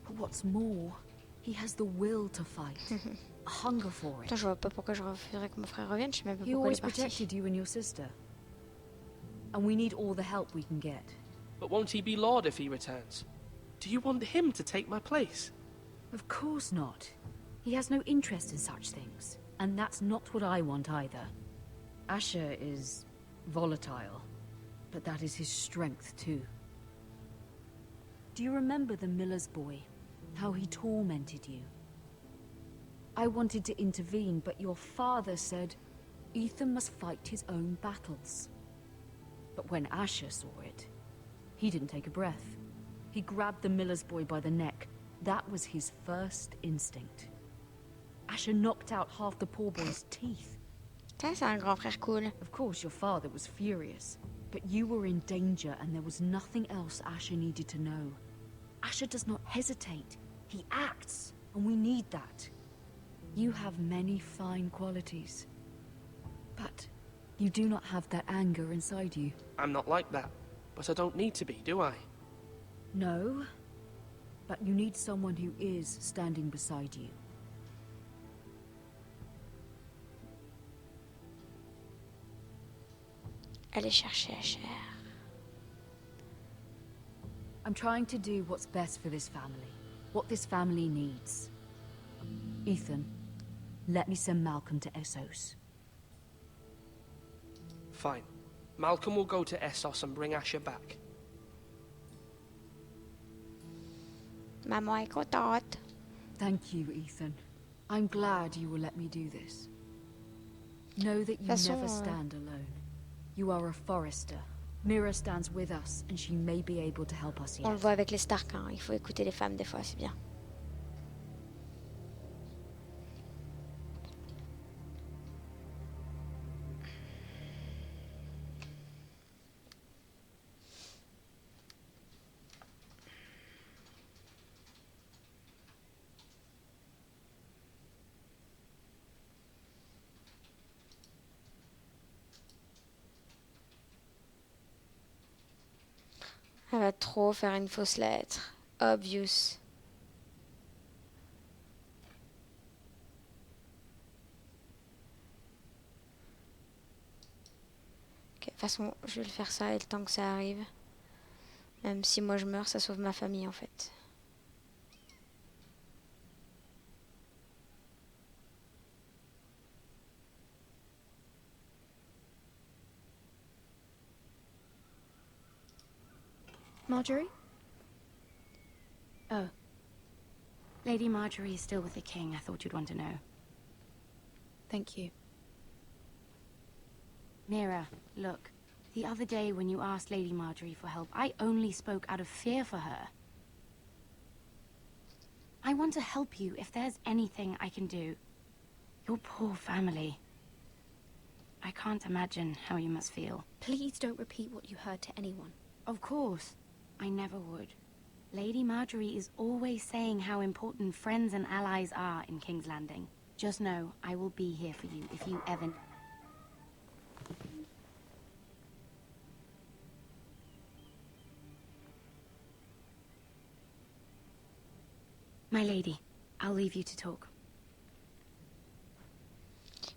But what's more, he has the will to fight. A hunger for it. Putain, je vois pas pourquoi je refuserais que mon frère revienne. Je sais même pas He pourquoi il always est parti. protected you and your sister. And we need all the help we can get. But won't he be Lord if he returns? Do you want him to take my place? Of course not. He has no interest in such things. And that's not what I want either. Asher is volatile, but that is his strength too. Do you remember the miller's boy? How he tormented you? I wanted to intervene, but your father said Ethan must fight his own battles. But when Asher saw it, he didn't take a breath. He grabbed the miller's boy by the neck. That was his first instinct. Asher knocked out half the poor boy's teeth. Ça, c'est un grand frère cool. Of course, your father was furious. But you were in danger, and there was nothing else Asher needed to know. Asher does not hesitate. He acts, and we need that. You have many fine qualities. But you do not have that anger inside you. I'm not like that, but I don't need to be, do I? No, but you need someone who is standing beside you. Allez chercher Asher. I'm trying to do what's best for this family. What this family needs. Ethan, let me send Malcolm to Essos. Fine. Malcolm will go to Essos and bring Asher back. Maman est contente. Thank you, Ethan. I'm glad you will let me do this. Know that you never stand alone. You are a Forrester. Mira stands with us, and she may be able to help us yet. On le voit avec les Stark, hein. Il faut écouter les femmes des fois, c'est bien. Elle va trop faire une fausse lettre. Obvious. Ok, de toute façon, je vais le faire ça et le temps que ça arrive. Même si moi je meurs, ça sauve ma famille en fait. Marjorie? Oh. Lady Marjorie is still with the king. I thought you'd want to know. Thank you. Mira, look. The other day when you asked Lady Marjorie for help, I only spoke out of fear for her. I want to help you if there's anything I can do. Your poor family. I can't imagine how you must feel. Please don't repeat what you heard to anyone. Of course. I never would. Lady Marjorie is always saying how important friends and allies are in King's Landing. Just know, I will be here for you if you ever... My lady, I'll leave you to talk.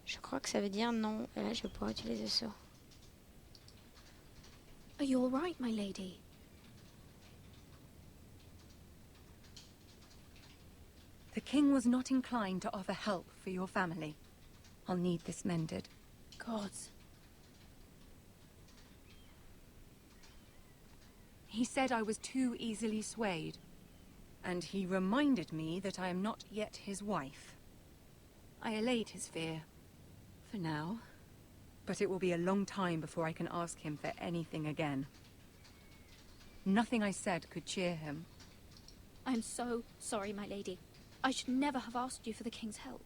Je crois que ça veut dire non. Et là, je vais pouvoir utiliser ça. Are you all right, my lady? The king was not inclined to offer help for your family. I'll need this mended. Gods. He said I was too easily swayed. And he reminded me that I am not yet his wife. I allayed his fear. For now. But it will be a long time before I can ask him for anything again. Nothing I said could cheer him. I'm so sorry, my lady. I should never have asked you for the king's help.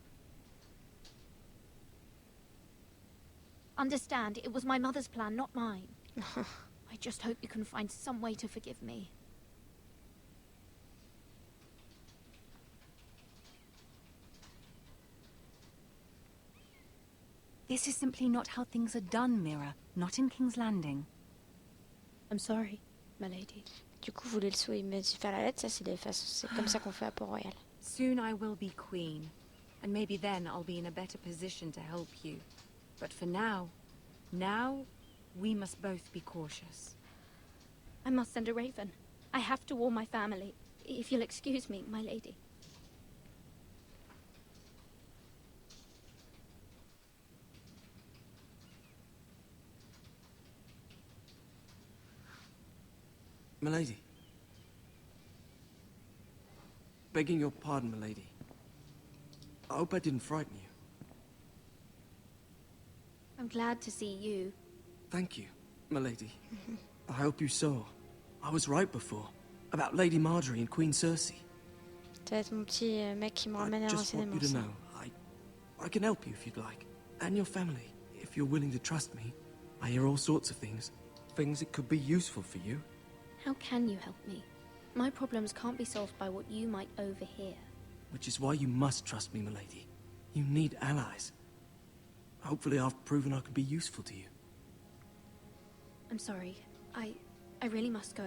Understand, it was my mother's plan, not mine. I just hope you can find some way to forgive me. This is simply not how things are done, Mira. Not in King's Landing. I'm sorry, my lady. Du coup, vous voulez le saut et me faire la lettre, ça c'est comme ça qu'on fait à Port-Royal. Soon I will be queen, and maybe then I'll be in a better position to help you. But for now, we must both be cautious. I must send a raven. I have to warn my family. If you'll excuse me, my lady. Milady. Begging your pardon, milady. I hope I didn't frighten you. I'm glad to see you. Thank you, milady. I hope you saw. I was right before. About Lady Marjorie and Queen Cersei. Ça va être mon petit mec qui me ramène à Just want renseignements. you to ça. know, I can help you if you'd like. And your family, if you're willing to trust me. I hear all sorts of things. Things that could be useful for you. How can you help me? My problems can't be solved by what you might overhear. Which is why you must trust me, milady. You need allies. Hopefully I've proven I can be useful to you. I'm sorry. I really must go.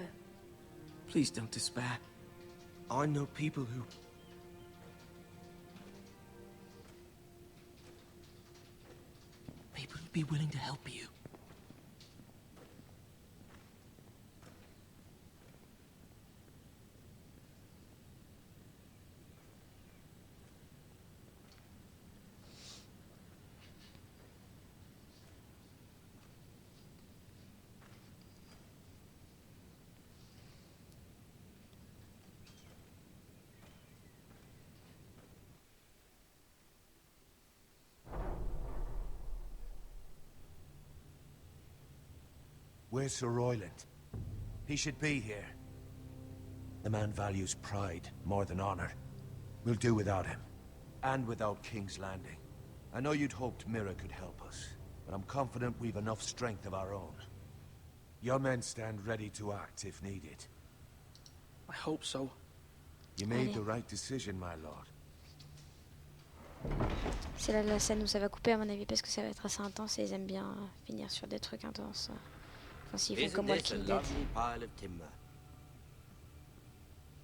Please don't despair. I know people who... People who'd be willing to help you. Where's Sir Royland? He should be here. The man values pride more than honor. We'll do without him. And without King's Landing. I know you'd hoped Mira could help us, but I'm confident we've enough strength of our own. Your men stand ready to act if needed. I hope so. You made the right decision, my lord. C'est là la scène où ça va couper à mon avis parce que ça va être assez intense et ils aiment bien finir sur des trucs intenses. Enfin, s'ils font Isn't comme this a Walking Dead. lovely pile of timber?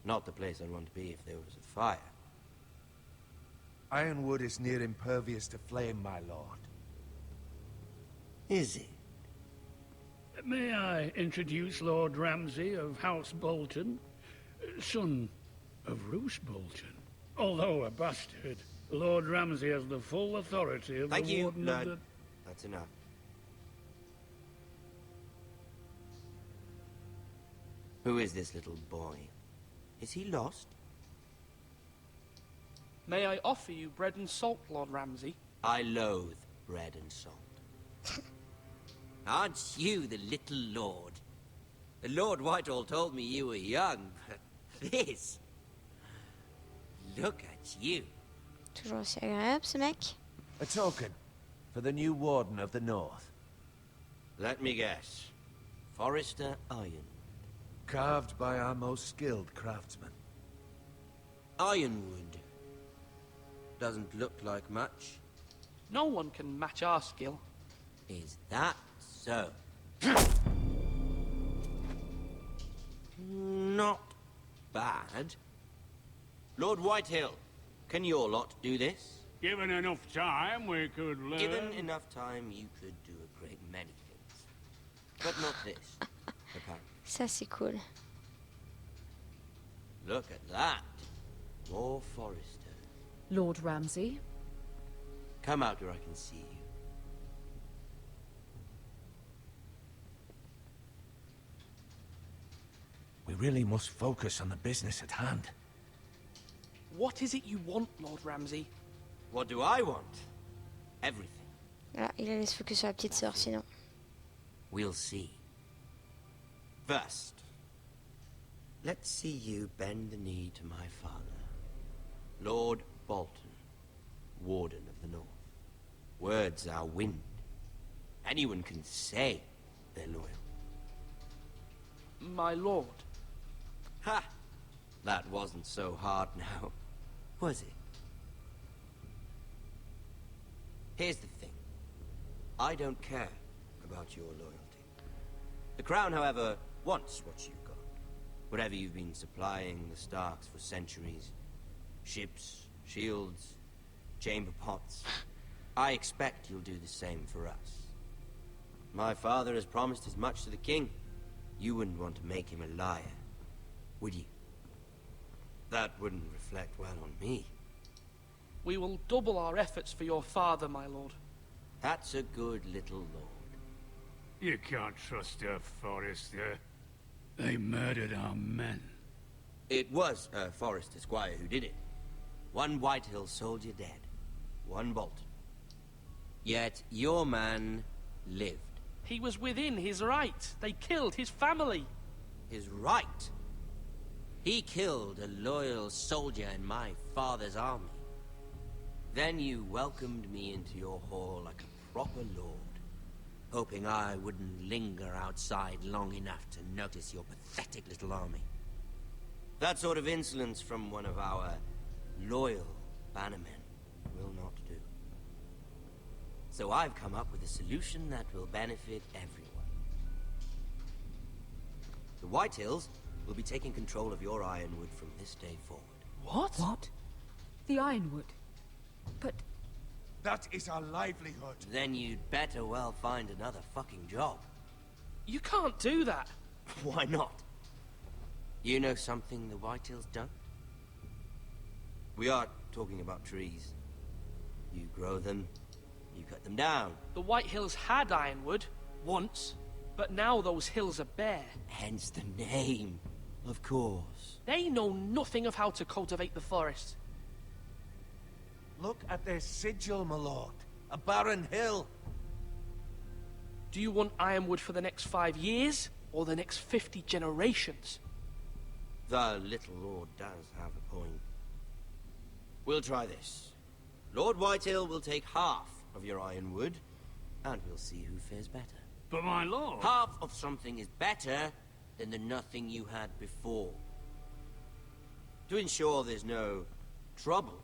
Not the place I'd want to be if there was a fire. Ironwood is near impervious to flame, my lord. Is it? May I introduce Lord Ramsay of House Bolton, son of Roose Bolton. Although a bastard, Lord Ramsay has the full authority of Thank the you, Warden Lord. of the... That's enough. Who is this little boy? Is he lost? May I offer you bread and salt, Lord Ramsay? I loathe bread and salt. Aren't you the little lord? The Lord Whitehall told me you were young, but this... Look at you. Toujours aussi agréable ce mec. A token for the new Warden of the North. Let me guess. Forrester Ayant. Carved by our most skilled craftsmen. Ironwood. Doesn't look like much. No one can match our skill. Is that so? Not bad. Lord Whitehill, can your lot do this? Given enough time, we could learn... Given enough time, you could do a great many things. But not this, apparently. Ça c'est cool. Look at that. More Forrester. Lord Ramsay? Come out where I can see you. We really must focus on the business at hand. What is it you want, Lord Ramsay? What do I want? Everything. Voilà, il allait se focus sur la petite sœur sinon. We'll see. First, let's see you bend the knee to my father, Lord Bolton, Warden of the North. Words are wind. Anyone can say they're loyal. My lord. Ha! That wasn't so hard now, was it? Here's the thing. I don't care about your loyalty. The Crown, however, wants what you've got. Whatever you've been supplying the Starks for centuries. Ships, shields, chamber pots. I expect you'll do the same for us. My father has promised as much to the king. You wouldn't want to make him a liar, would you? That wouldn't reflect well on me. We will double our efforts for your father, my lord. That's a good little lord. You can't trust her, Forrester. They murdered our men. It was a Forrester squire who did it. One Whitehill soldier dead. One Bolton. Yet your man lived. He was within his right. They killed his family. His right? He killed a loyal soldier in my father's army. Then you welcomed me into your hall like a proper lord, hoping I wouldn't linger outside long enough to notice your pathetic little army. That sort of insolence from one of our loyal bannermen will not do. So I've come up with a solution that will benefit everyone. The Whitehills will be taking control of your ironwood from this day forward. What? The ironwood? But... That is our livelihood. Then you'd better well find another fucking job. You can't do that. Why not? You know something the Whitehills don't? We are talking about trees. You grow them, you cut them down. The Whitehills had ironwood, once, but now those hills are bare. Hence the name, of course. They know nothing of how to cultivate the forest. Look at their sigil, my lord. A barren hill. Do you want ironwood for the next 5 years, or the next 50 generations? The little lord does have a point. We'll try this. Lord Whitehill will take half of your ironwood, and we'll see who fares better. But my lord... Half of something is better than the nothing you had before. To ensure there's no trouble,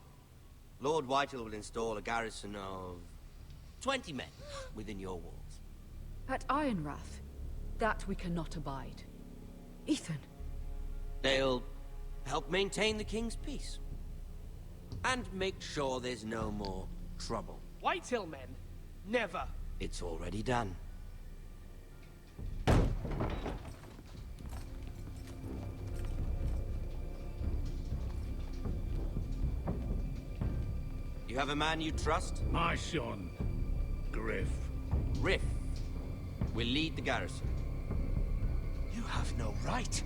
Lord Whitehill will install a garrison of 20 men within your walls. At Ironrath? That we cannot abide. Ethan! They'll help maintain the king's peace. And make sure there's no more trouble. Whitehill men? Never. It's already done. You have a man you trust? My son, Griff. Griff will lead the garrison. You have no right.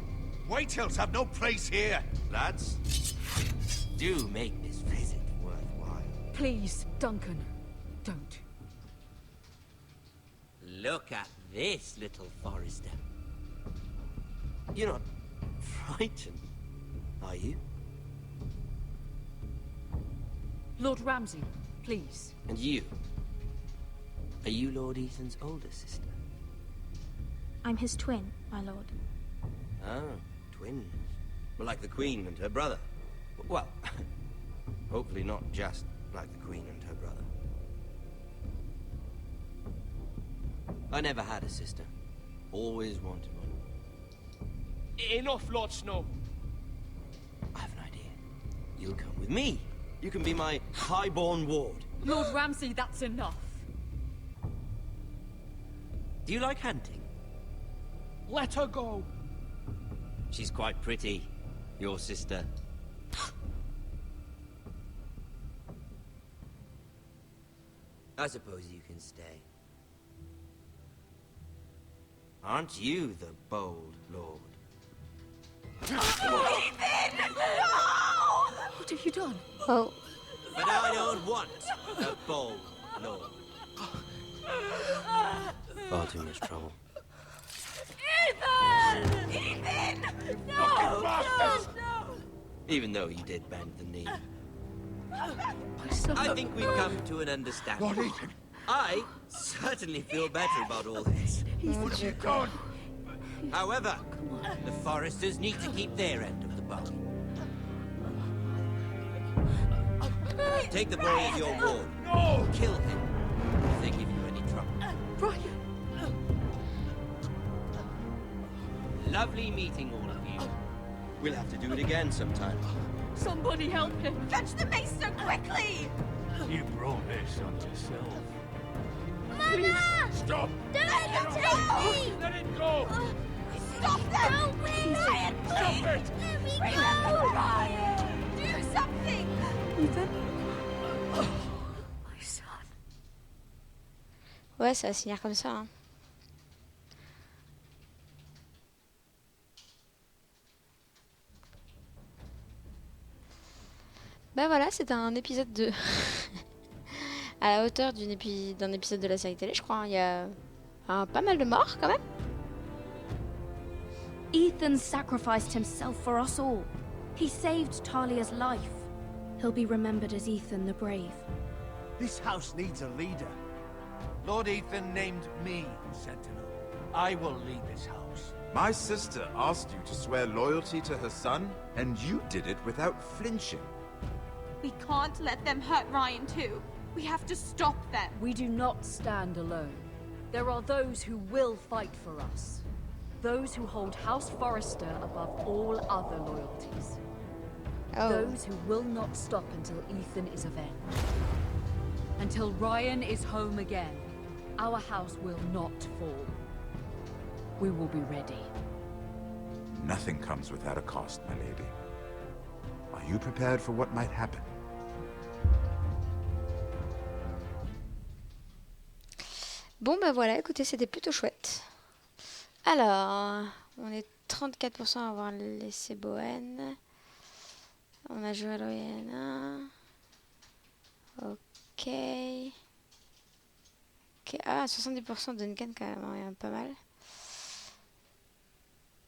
Whitehills have no place here. Lads, do make this visit worthwhile. Please, Duncan, don't. Look at this, little Forester. You're not frightened, are you? Lord Ramsay, please. And you? Are you Lord Ethan's older sister? I'm his twin, my lord. Ah, twins. Well, like the Queen and her brother. Well, hopefully not just like the Queen and her brother. I never had a sister. Always wanted one. Enough, Lord Snow. I have an idea. You'll come with me. You can be my highborn ward. Lord Ramsay, that's enough. Do you like hunting? Let her go. She's quite pretty, your sister. I suppose you can stay. Aren't you the bold lord? Ethan! No! What have you done? Oh. But I don't want a bold lord. Far too much trouble. Ethan! Ethan! No! No! Even though you did bend the knee. I think we've come to an understanding. Lord Ethan! I certainly feel better about all this. What have you done? However, the Foresters need to keep their end of the bargain. Take the boy as your ward. No! Kill him if they give you any trouble. Brian! Lovely meeting all of you. We'll have to do it again sometime. Somebody help him! Fetch the mace so quickly! You brought this on yourself. Mama! Stop! Don't let him take me! Let it go! Stop them! Help me! Ryan, please! Stop it! Let me go! Ryan! Do something! Ethan? My son. Ouais, ça va se finir comme ça. Hein. Bah voilà, c'est un épisode de... à la hauteur d'un épisode de la série télé, je crois. Il y a pas mal de morts, quand même. Ethan sacrificed himself for us all. He saved Talia's life. He'll be remembered as Ethan the Brave. This house needs a leader. Lord Ethan named me Sentinel. I will lead this house. My sister asked you to swear loyalty to her son, and you did it without flinching. We can't let them hurt Ryan too. We have to stop them. We do not stand alone. There are those who will fight for us. Those who hold House Forrester above all other loyalties. Oh. Those who will not stop until Ethan is avenged. Until Ryan is home again, our house will not fall. We will be ready. Nothing comes without a cost, my lady. Are you prepared for what might happen? Bon bah voilà, écoutez, c'était plutôt chouette. Alors, on est 34% à avoir laissé Bohen. On a joué à l'Oyena. Ok. Ah, 70% Duncan quand même, pas mal.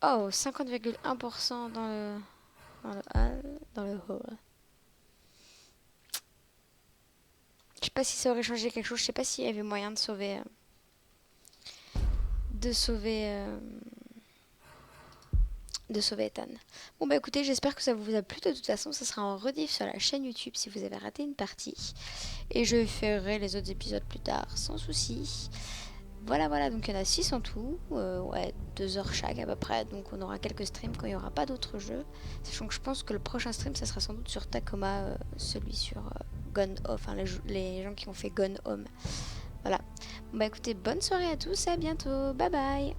Oh, 50,1% dans le hall. Je sais pas si ça aurait changé quelque chose. Je sais pas s'il y avait moyen de sauver... de sauver Ethan. Bon bah écoutez, j'espère que ça vous a plu. De toute façon, ça sera en rediff sur la chaîne YouTube si vous avez raté une partie. Et je ferai les autres épisodes plus tard, sans souci. Voilà, donc il y en a 6 en tout. Ouais, 2 heures chaque à peu près. Donc on aura quelques streams quand il n'y aura pas d'autres jeux. Sachant que je pense que le prochain stream, ça sera sans doute sur Tacoma, celui sur Gone Home, enfin les gens qui ont fait Gone Home. Voilà. Bon bah écoutez, bonne soirée à tous et à bientôt. Bye bye.